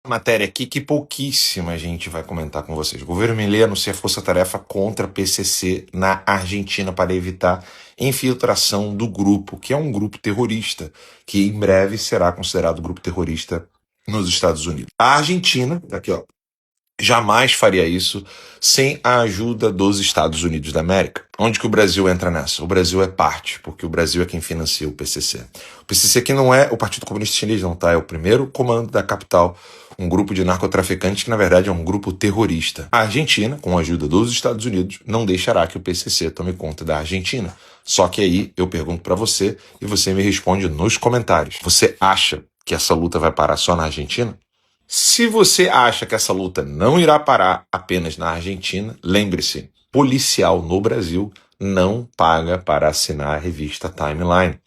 [SPEAKER 15] Matéria aqui que pouquíssima gente vai comentar com vocês. O governo Milei anuncia força-tarefa contra PCC na Argentina para evitar infiltração do grupo, que é um grupo terrorista, que em breve será considerado grupo terrorista nos Estados Unidos. A Argentina, aqui ó, jamais faria isso sem a ajuda dos Estados Unidos da América. Onde que o Brasil entra nessa? O Brasil é parte, porque o Brasil é quem financia o PCC. O PCC que não é o Partido Comunista Chinês, não, tá? É o primeiro comando da capital, um grupo de narcotraficantes que na verdade é um grupo terrorista. A Argentina, com a ajuda dos Estados Unidos, não deixará que o PCC tome conta da Argentina. Só que aí eu pergunto pra você e você me responde nos comentários. Você acha que essa luta vai parar só na Argentina? Se você acha que essa luta não irá parar apenas na Argentina, lembre-se, policial no Brasil não paga para assinar a revista Timeline.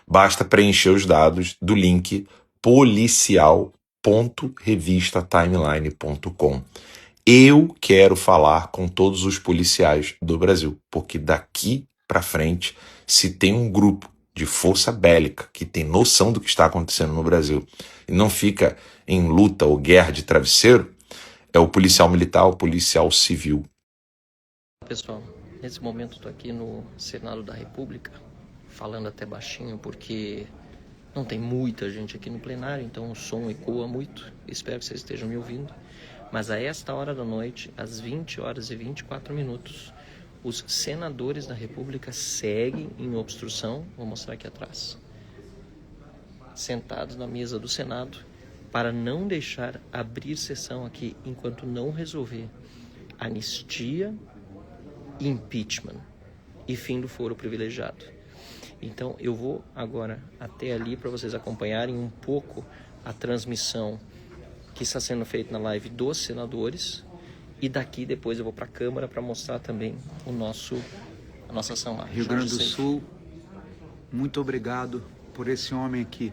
[SPEAKER 15] Basta preencher os dados do link policial.revistatimeline.com. Eu quero falar com todos os policiais do Brasil, porque daqui para frente, se tem um grupo de força bélica que tem noção do que está acontecendo no Brasil e não fica em luta ou guerra de travesseiro, é o policial militar, o policial civil.
[SPEAKER 16] Pessoal, nesse momento estou aqui no Senado da República, falando até baixinho porque não tem muita gente aqui no plenário, então o som ecoa muito, espero que vocês estejam me ouvindo. Mas a esta hora da noite, às 20 horas e 24 minutos, os senadores da República seguem em obstrução, vou mostrar aqui atrás, sentados na mesa do Senado, para não deixar abrir sessão aqui enquanto não resolver anistia, impeachment e fim do foro privilegiado. Então eu vou agora até ali para vocês acompanharem um pouco a transmissão que está sendo feita na live dos senadores e daqui depois eu vou para a Câmara para mostrar também a nossa ação lá.
[SPEAKER 17] Rio Grande do Sul, muito obrigado por esse homem aqui.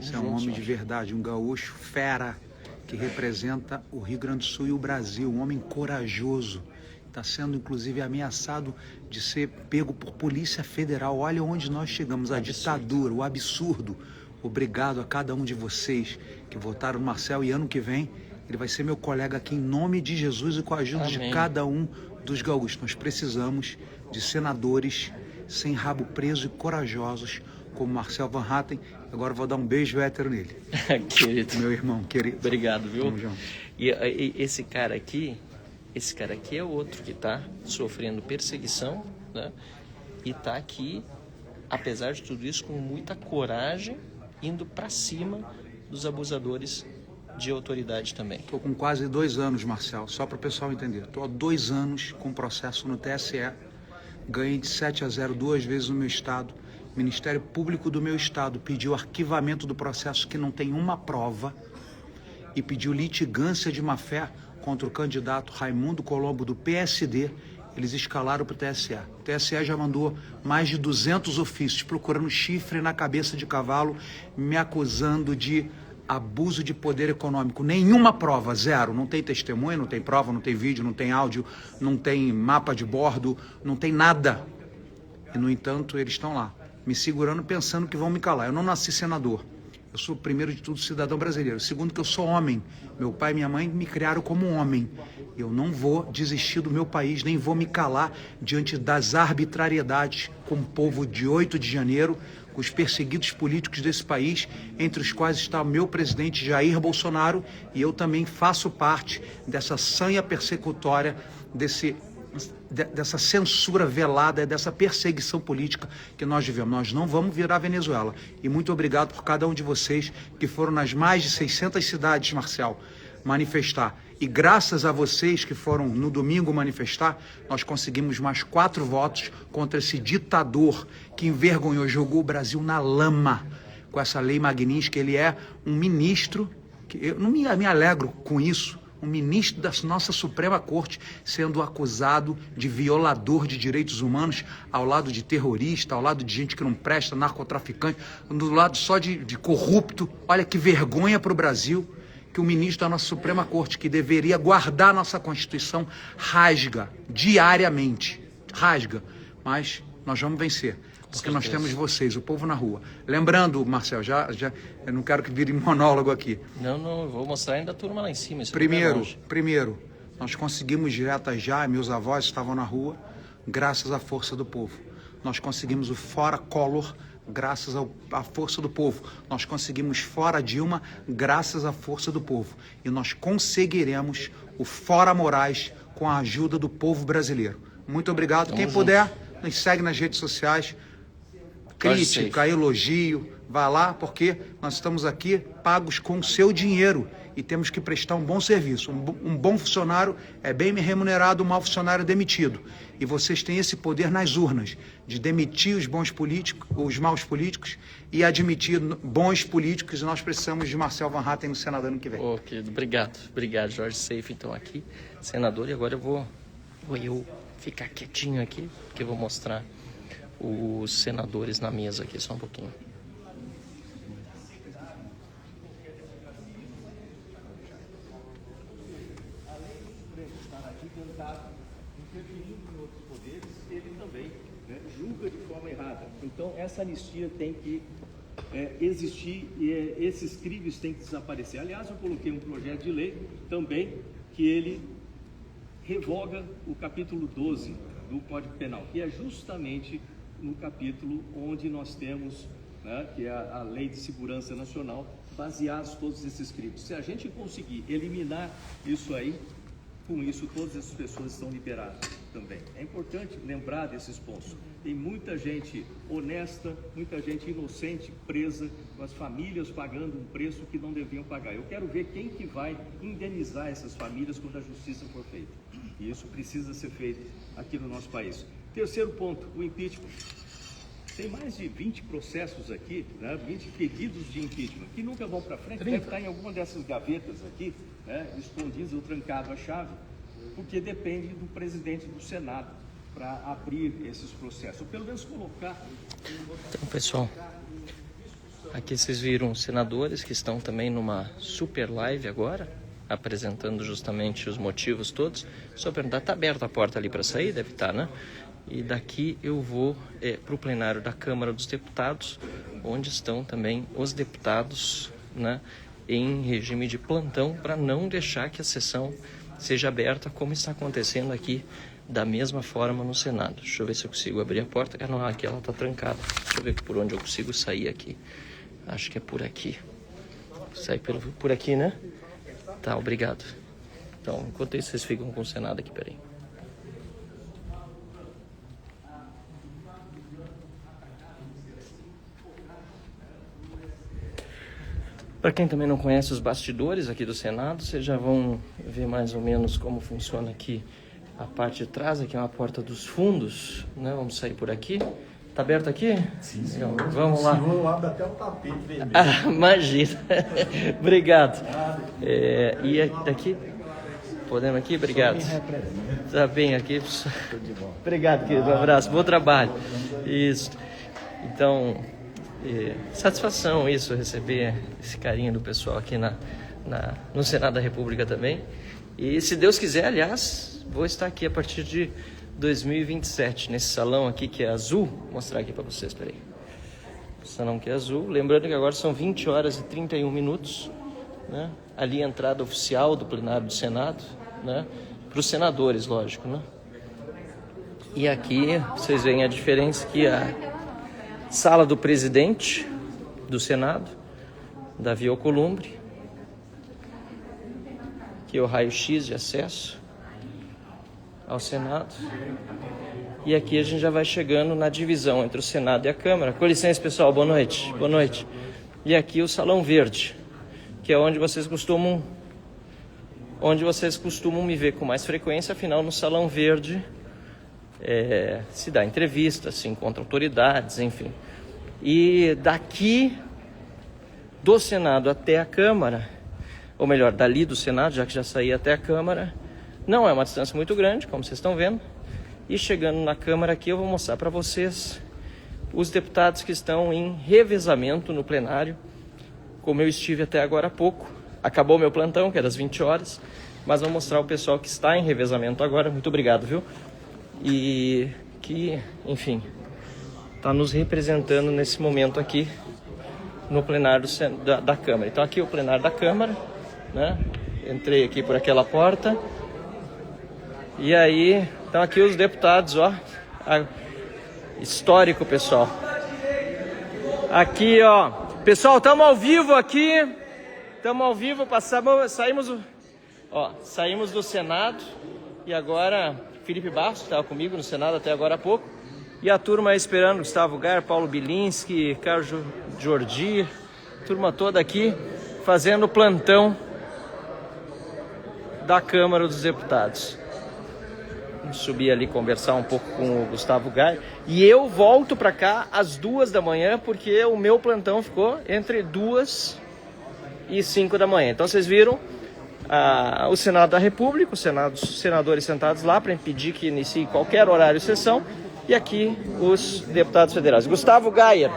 [SPEAKER 17] Esse é um homem de verdade, um gaúcho fera que representa o Rio Grande do Sul e o Brasil, um homem corajoso. Está sendo inclusive ameaçado de ser pego por Polícia Federal. Olha onde nós chegamos, a ditadura, o absurdo. Obrigado a cada um de vocês que votaram no Marcel e ano que vem ele vai ser meu colega aqui em nome de Jesus e com a ajuda de cada um dos gaúchos. Nós precisamos de senadores sem rabo preso e corajosos como Marcel Van Hatten. Agora eu vou dar um beijo hétero nele.
[SPEAKER 16] Querido.
[SPEAKER 17] Meu irmão, querido.
[SPEAKER 16] Obrigado, viu? E esse cara aqui é outro que está sofrendo perseguição, né? E está aqui, apesar de tudo isso, com muita coragem, indo para cima dos abusadores de autoridade também.
[SPEAKER 17] Estou com quase 2 anos, Marcel, só para o pessoal entender. Estou há 2 anos com processo no TSE. Ganhei de 7-0 2 vezes no meu estado. O Ministério Público do meu estado pediu arquivamento do processo que não tem uma prova e pediu litigância de má-fé contra o candidato Raimundo Colombo do PSD. Eles escalaram para o TSE. O TSE já mandou mais de 200 ofícios procurando chifre na cabeça de cavalo, me acusando de abuso de poder econômico. Nenhuma prova, zero. Não tem testemunha, não tem prova, não tem vídeo, não tem áudio, não tem mapa de bordo, não tem nada. E, no entanto, eles estão lá, me segurando, pensando que vão me calar. Eu não nasci senador. Eu sou, primeiro de tudo, cidadão brasileiro. Segundo, que eu sou homem. Meu pai e minha mãe me criaram como um homem. Eu não vou desistir do meu país, nem vou me calar diante das arbitrariedades com o povo de 8 de janeiro, com os perseguidos políticos desse país, entre os quais está o meu presidente Jair Bolsonaro, e eu também faço parte dessa sanha persecutória, dessa censura velada, dessa perseguição política que nós vivemos. Nós não vamos virar Venezuela. E muito obrigado por cada um de vocês que foram nas mais de 600 cidades, Marcel, manifestar. E graças a vocês que foram no domingo manifestar, nós conseguimos mais 4 votos contra esse ditador que envergonhou, jogou o Brasil na lama com essa lei Magnitsky. Ele é um ministro, que eu não me alegro com isso, um ministro da nossa Suprema Corte sendo acusado de violador de direitos humanos, ao lado de terrorista, ao lado de gente que não presta, narcotraficante, do lado só de corrupto. Olha que vergonha para o Brasil que o ministro da nossa Suprema Corte, que deveria guardar a nossa Constituição, rasga diariamente. Rasga. Mas nós vamos vencer. Porque nós temos vocês, o povo na rua. Lembrando, Marcel, eu não quero que vire monólogo aqui.
[SPEAKER 16] Não, eu vou mostrar ainda a turma lá em cima.
[SPEAKER 17] Primeiro, nós conseguimos diretas já, meus avós estavam na rua, graças à força do povo. Nós conseguimos o Fora Collor, graças à força do povo. Nós conseguimos Fora Dilma, graças à força do povo. E nós conseguiremos o Fora Moraes com a ajuda do povo brasileiro. Muito obrigado. Quem puder, nos segue nas redes sociais. Crítica, elogio, vá lá, porque nós estamos aqui pagos com o seu dinheiro e temos que prestar um bom serviço. Um bom funcionário é bem remunerado, um mau funcionário é demitido. E vocês têm esse poder nas urnas, de demitir os bons políticos, os maus políticos, e admitir bons políticos. E nós precisamos de Marcel Van Hatten no Senado ano que vem.
[SPEAKER 16] Querido, obrigado, Jorge Seife, então aqui, senador, e agora eu vou ficar quietinho aqui, porque eu vou mostrar os senadores na mesa aqui, só um pouquinho.
[SPEAKER 18] Ele também julga de forma errada. Então, essa anistia tem que existir e esses crimes têm que desaparecer. Aliás, eu coloquei um projeto de lei também que ele revoga o capítulo 12 do Código Penal, que é justamente no capítulo onde nós temos, que é a Lei de Segurança Nacional, baseados todos esses crimes. Se a gente conseguir eliminar isso aí, com isso todas essas pessoas estão liberadas também. É importante lembrar desses pontos. Tem muita gente honesta, muita gente inocente presa, com as famílias pagando um preço que não deviam pagar. Eu quero ver quem que vai indenizar essas famílias quando a justiça for feita. E isso precisa ser feito aqui no nosso país. Terceiro ponto, o impeachment. Tem mais de 20 processos aqui, 20 pedidos de impeachment, que nunca vão para frente, deve estar em alguma dessas gavetas aqui, escondidas ou trancado a chave, porque depende do presidente do Senado para abrir esses processos, ou pelo menos colocar...
[SPEAKER 16] Então, pessoal, aqui vocês viram senadores que estão também numa super live agora, apresentando justamente os motivos todos. Só perguntar, está aberta a porta ali para sair? Deve estar, né? E daqui eu vou para o plenário da Câmara dos Deputados, onde estão também os deputados, em regime de plantão, para não deixar que a sessão seja aberta, como está acontecendo aqui, da mesma forma no Senado. Deixa eu ver se eu consigo abrir a porta. Não, aqui ela está trancada. Deixa eu ver por onde eu consigo sair aqui. Acho que é por aqui. Sai por aqui, né? Tá, obrigado. Então, enquanto isso, vocês ficam com o Senado aqui, peraí. Para quem também não conhece os bastidores aqui do Senado, vocês já vão ver mais ou menos como funciona aqui a parte de trás. Aqui é uma porta dos fundos, né? Vamos sair por aqui. Tá aberto aqui? Sim, senhor. Então, vamos lá. O senhor abre até o tapete vermelho. Imagina. Obrigado. E daqui? Podemos aqui? Obrigado. Tá bem aqui. Obrigado, querido. Um abraço. Bom trabalho. Isso. Então... satisfação isso, receber esse carinho do pessoal aqui no Senado da República também. E se Deus quiser, aliás, vou estar aqui a partir de 2027, nesse salão aqui que é azul. Vou mostrar aqui para vocês, peraí. salão que é azul. Lembrando que agora são 20 horas e 31 minutos, né? Ali a entrada oficial do plenário do Senado, né? Para os senadores, lógico, né? E aqui vocês veem a diferença que a sala do presidente do Senado, Davi Alcolumbre, aqui é o raio-x de acesso ao Senado. E aqui a gente já vai chegando na divisão entre o Senado e a Câmara. Com licença, pessoal, boa noite. Boa noite. E aqui o Salão Verde, que é onde vocês costumam me ver com mais frequência. Afinal, no Salão Verde se dá entrevista, se encontra autoridades, enfim. E daqui do Senado até a Câmara, ou melhor, dali do Senado, já que já saí até a Câmara, não é uma distância muito grande, como vocês estão vendo. E chegando na Câmara aqui, eu vou mostrar para vocês os deputados que estão em revezamento no plenário, como eu estive até agora há pouco. Acabou meu plantão, que é das 20 horas, mas vou mostrar o pessoal que está em revezamento agora. Muito obrigado, viu? E que, enfim, está nos representando nesse momento aqui no plenário da Câmara. Então aqui é o plenário da Câmara, né? Entrei aqui por aquela porta. E aí, estão aqui os deputados, ó. Histórico, pessoal. Aqui, ó. Pessoal, estamos ao vivo aqui. Estamos ao vivo, saímos do Senado. E agora, Felipe Bastos, que estava comigo no Senado até agora há pouco. E a turma aí esperando, Gustavo Gayer, Paulo Bilinski, Carlos Jordi, turma toda aqui, fazendo plantão da Câmara dos Deputados. Vamos subir ali, conversar um pouco com o Gustavo Gayer. E eu volto para cá às 2 da manhã, porque o meu plantão ficou entre 2 e 5 da manhã. Então vocês viram o Senado da República, os senadores sentados lá para impedir que inicie qualquer horário de sessão. E aqui os deputados federais. Gustavo Gayer,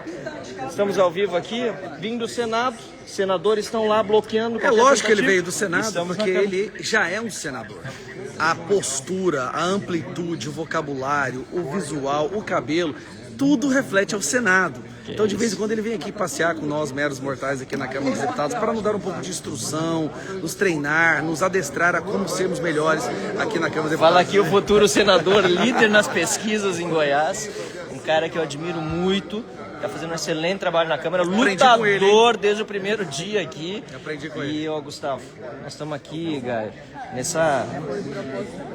[SPEAKER 16] estamos ao vivo aqui, vindo do Senado. Senadores estão lá bloqueando.
[SPEAKER 19] É lógico que ele veio do Senado, porque ele já é um senador. A postura, a amplitude, o vocabulário, o visual, o cabelo, tudo reflete ao Senado. Então, de vez em quando, ele vem aqui passear com nós, meros mortais, aqui na Câmara dos Deputados, para nos dar um pouco de instrução, nos treinar, nos adestrar a como sermos melhores aqui na Câmara dos Deputados.
[SPEAKER 16] Fala aqui o futuro senador, líder nas pesquisas em Goiás, um cara que eu admiro muito, está fazendo um excelente trabalho na Câmara, lutador desde o primeiro dia aqui.
[SPEAKER 19] Aprendi com ele.
[SPEAKER 16] E, ó, Gustavo, nós estamos aqui, Gayer,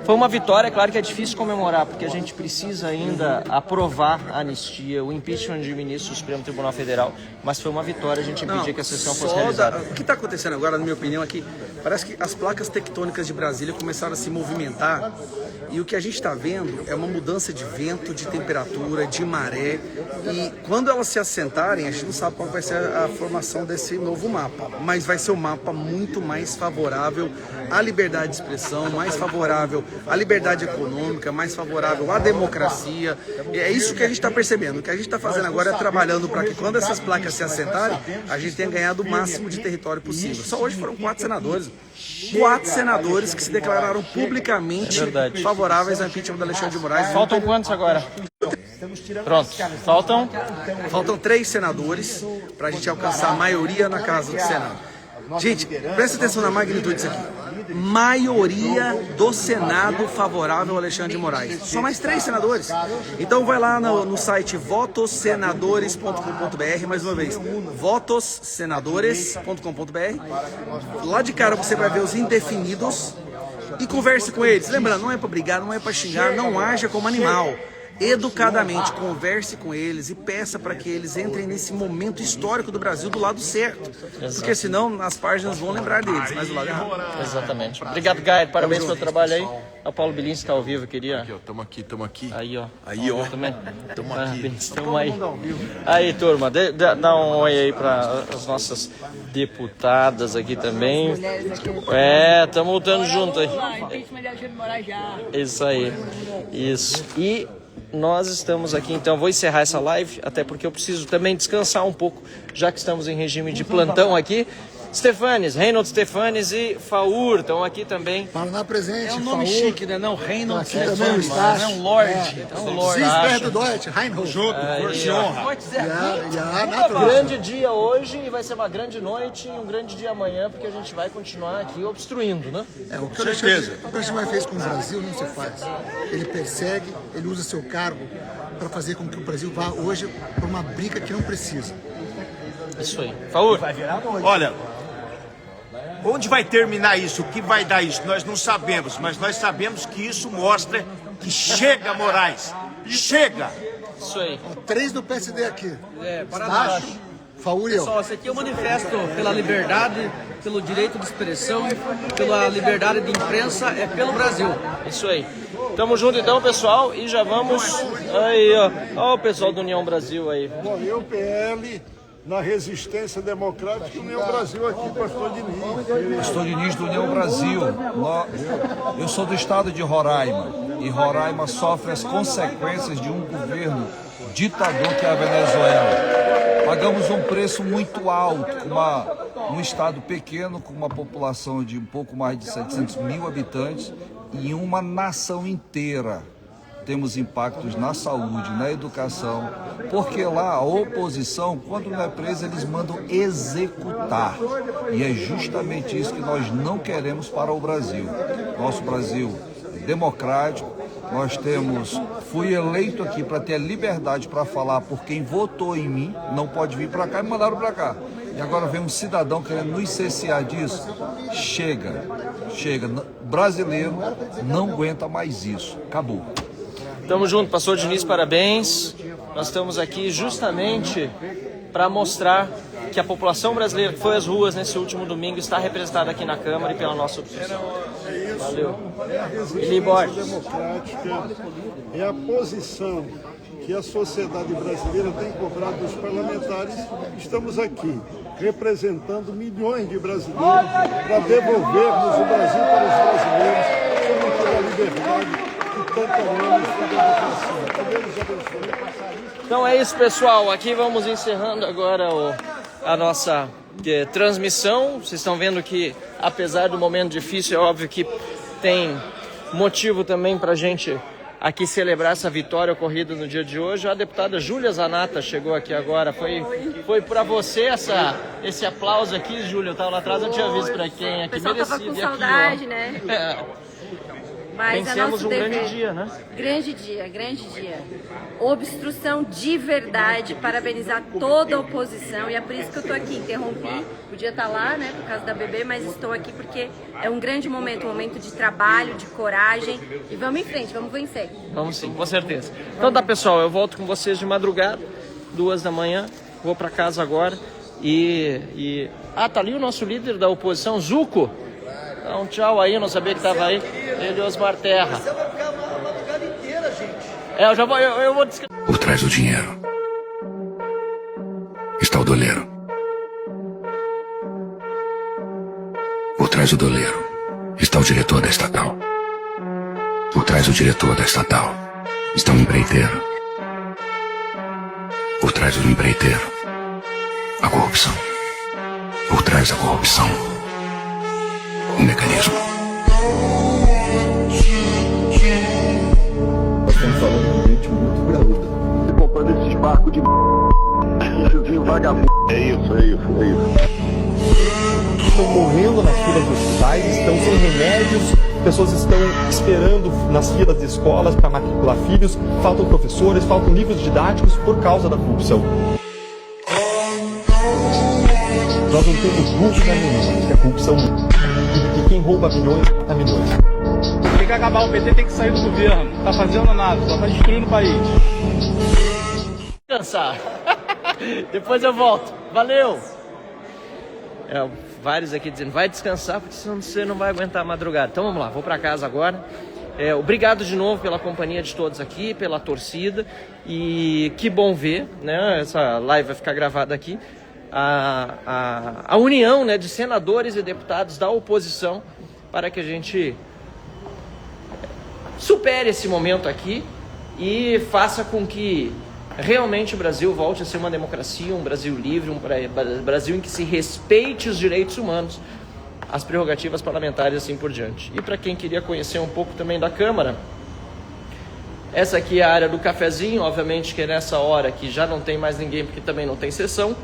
[SPEAKER 16] Foi uma vitória, é claro que é difícil comemorar, porque a gente precisa ainda aprovar a anistia, o impeachment de ministro do Supremo Tribunal Federal, mas foi uma vitória a gente impedir que a sessão fosse realizada.
[SPEAKER 19] O que está acontecendo agora, na minha opinião, é que parece que as placas tectônicas de Brasília começaram a se movimentar e o que a gente está vendo é uma mudança de vento, de temperatura, de maré, e quando elas se assentarem, a gente não sabe qual vai ser a formação desse novo mapa, mas vai ser um mapa muito mais favorável à liberdade de expressão, mais favorável à liberdade econômica, mais favorável à democracia. E é isso que a gente está percebendo. O que a gente está fazendo agora é trabalhando para que quando essas placas se assentarem, a gente tenha ganhado o máximo de território possível. Só hoje foram 4 senadores. 4 senadores que se declararam publicamente favoráveis ao impeachment do Alexandre de Moraes.
[SPEAKER 16] Faltam quantos agora? Pronto.
[SPEAKER 19] Faltam 3 senadores para a gente alcançar a maioria na casa do Senado. Gente, presta atenção na magnitude disso aqui. Maioria do Senado favorável ao Alexandre de Moraes. Só mais 3 senadores. Então vai lá no site votossenadores.com.br, mais uma vez, votossenadores.com.br. Lá de cara você vai ver os indefinidos e converse com eles. Lembrando, não é para brigar, não é para xingar, não haja como animal. Educadamente, converse com eles e peça para que eles entrem nesse momento histórico do Brasil do lado certo. Porque senão as páginas vão lembrar deles, mas do lado errado.
[SPEAKER 16] Exatamente. Obrigado, Gayer. Parabéns pelo trabalho aí. O Paulo Bilinski está ao vivo, queria.
[SPEAKER 15] Aqui, ó. Tamo aqui.
[SPEAKER 16] Aí, ó.
[SPEAKER 15] Também.
[SPEAKER 16] Tamo aqui. Tamo aí. Aí, turma, dá um oi aí para as nossas deputadas aqui também. Estamos lutando junto aí. Isso aí. Isso. E nós estamos aqui, então vou encerrar essa live, até porque eu preciso também descansar um pouco, já que estamos em regime de plantão aqui. Stefanes, Reinhold Stefanes e Faur estão aqui também.
[SPEAKER 20] Paraná presente.
[SPEAKER 16] É um nome
[SPEAKER 20] Faur.
[SPEAKER 16] chique, né? Não, Reinhold
[SPEAKER 20] Stefanes,
[SPEAKER 16] Stefanes, é um Lorde. É um Lorde.
[SPEAKER 20] Siegfried Deutsch, Reinhold.
[SPEAKER 16] Junto,
[SPEAKER 20] de honra.
[SPEAKER 16] Grande dia hoje e vai ser uma grande noite e um grande dia amanhã, porque a gente vai continuar aqui obstruindo, né?
[SPEAKER 20] O que o Alexandre fez com o Brasil não se faz. Ele persegue, ele usa seu cargo para fazer com que o Brasil vá hoje para uma briga que não precisa.
[SPEAKER 16] Isso aí. Faur.
[SPEAKER 21] Olha, onde vai terminar isso? O que vai dar isso? Nós não sabemos, mas nós sabemos que isso mostra que chega, Moraes. Chega!
[SPEAKER 16] Isso aí.
[SPEAKER 20] 3 do PSD aqui.
[SPEAKER 16] Paraná.
[SPEAKER 20] Faur e eu.
[SPEAKER 22] Pessoal, esse aqui é um manifesto pela liberdade, pelo direito de expressão, pela liberdade de imprensa, é pelo Brasil.
[SPEAKER 16] Isso aí. Tamo junto então, pessoal, e já vamos... Aí, ó. Ó o pessoal do União Brasil aí.
[SPEAKER 23] Bom, eu, PL... na resistência democrática, União Brasil aqui, Pastor Diniz.
[SPEAKER 24] Pastor Diniz do União Brasil. Eu sou do estado de Roraima e Roraima sofre as consequências de um governo ditador que é a Venezuela. Pagamos um preço muito alto, um estado pequeno com uma população de um pouco mais de 700 mil habitantes e uma nação inteira. Temos impactos na saúde, na educação, porque lá a oposição, quando não é presa, eles mandam executar. E é justamente isso que nós não queremos para o Brasil. Nosso Brasil é democrático, fui eleito aqui para ter a liberdade para falar por quem votou em mim, não pode vir para cá e me mandaram para cá. E agora vem um cidadão querendo nos cercear disso. Chega. Brasileiro não aguenta mais isso. Acabou.
[SPEAKER 16] Tamo junto, Pastor Diniz, parabéns. Nós estamos aqui justamente para mostrar que a população brasileira que foi às ruas nesse último domingo está representada aqui na Câmara e pela nossa oposição. Valeu.
[SPEAKER 23] É a resistência democrática, é a posição que a sociedade brasileira tem cobrado dos parlamentares. Estamos aqui representando milhões de brasileiros para devolvermos o Brasil para os brasileiros, sobre toda a liberdade.
[SPEAKER 16] Então é isso, pessoal, aqui vamos encerrando agora a nossa transmissão. Vocês estão vendo que, apesar do momento difícil, é óbvio que tem motivo também para a gente aqui celebrar essa vitória ocorrida no dia de hoje. A deputada Júlia Zanata chegou aqui agora. Foi para você esse aplauso aqui, Júlia. Eu estava lá atrás, eu tinha visto para quem aqui.
[SPEAKER 25] O pessoal estava com saudade, né? Mas
[SPEAKER 16] vencemos um grande dia, né?
[SPEAKER 25] Grande dia. Obstrução de verdade, parabenizar toda a oposição, e é por isso que eu estou aqui, interrompi, podia estar lá, né, por causa da bebê, mas estou aqui porque é um grande momento, um momento de trabalho, de coragem, e vamos em frente, vamos vencer.
[SPEAKER 16] Vamos sim, com certeza. Então tá, pessoal, eu volto com vocês de madrugada, 2 da manhã, vou para casa agora, tá ali o nosso líder da oposição, Zuco. Dá um tchau aí, eu não sabia que estava aí. Ele e Osmar Terra. Eu vou descansar.
[SPEAKER 12] Por trás do dinheiro está o doleiro. Por trás do doleiro está o diretor da estatal. Por trás do diretor da estatal está um empreiteiro. Por trás do empreiteiro, a corrupção. Por trás da corrupção, o mecanismo.
[SPEAKER 26] Nós estamos falando de gente muito graúda. Comprando esses barcos de esses vagabundo. É isso.
[SPEAKER 27] Estão morrendo nas filas dos hospitais, estão sem remédios, pessoas estão esperando nas filas de escolas para matricular filhos, faltam professores, faltam livros didáticos por causa da corrupção. Nós não temos dúvida nenhuma que a corrupção e quem rouba milhões a milhões.
[SPEAKER 28] Tem que acabar, o PT tem que sair do governo, não tá fazendo nada, só tá destruindo o país.
[SPEAKER 16] Descansar. Depois eu volto. Valeu! Vários aqui dizendo, vai descansar, porque senão você não vai aguentar a madrugada. Então vamos lá, vou para casa agora. Obrigado de novo pela companhia de todos aqui, pela torcida. E que bom ver, né? Essa live vai ficar gravada aqui. A união, né, de senadores e deputados da oposição para que a gente supere esse momento aqui e faça com que realmente o Brasil volte a ser uma democracia, um Brasil livre, um Brasil em que se respeite os direitos humanos, as prerrogativas parlamentares e assim por diante. E para quem queria conhecer um pouco também da Câmara, essa aqui é a área do cafezinho, obviamente que é nessa hora que já não tem mais ninguém porque também não tem sessão,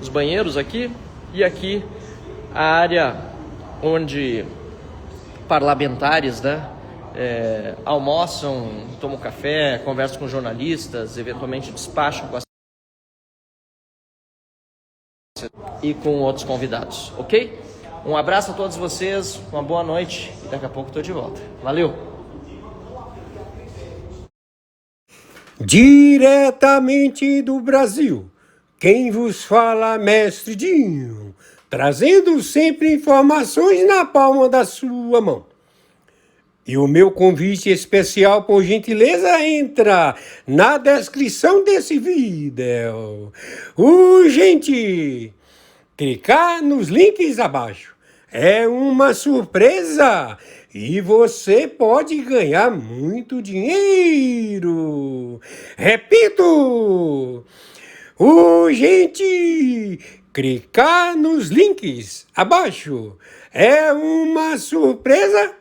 [SPEAKER 16] os banheiros aqui, e aqui a área onde parlamentares, né, almoçam, tomam café, conversam com jornalistas, eventualmente despacham com as e com outros convidados, ok? Um abraço a todos vocês, uma boa noite e daqui a pouco estou de volta. Valeu!
[SPEAKER 2] Diretamente do Brasil, quem vos fala, Mestre Dinho, trazendo sempre informações na palma da sua mão. E o meu convite especial, por gentileza, entra na descrição desse vídeo. Urgente! Clicar nos links abaixo. É uma surpresa e você pode ganhar muito dinheiro. Repito! Urgente! Clicar nos links abaixo. É uma surpresa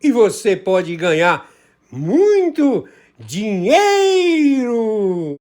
[SPEAKER 2] e você pode ganhar muito dinheiro.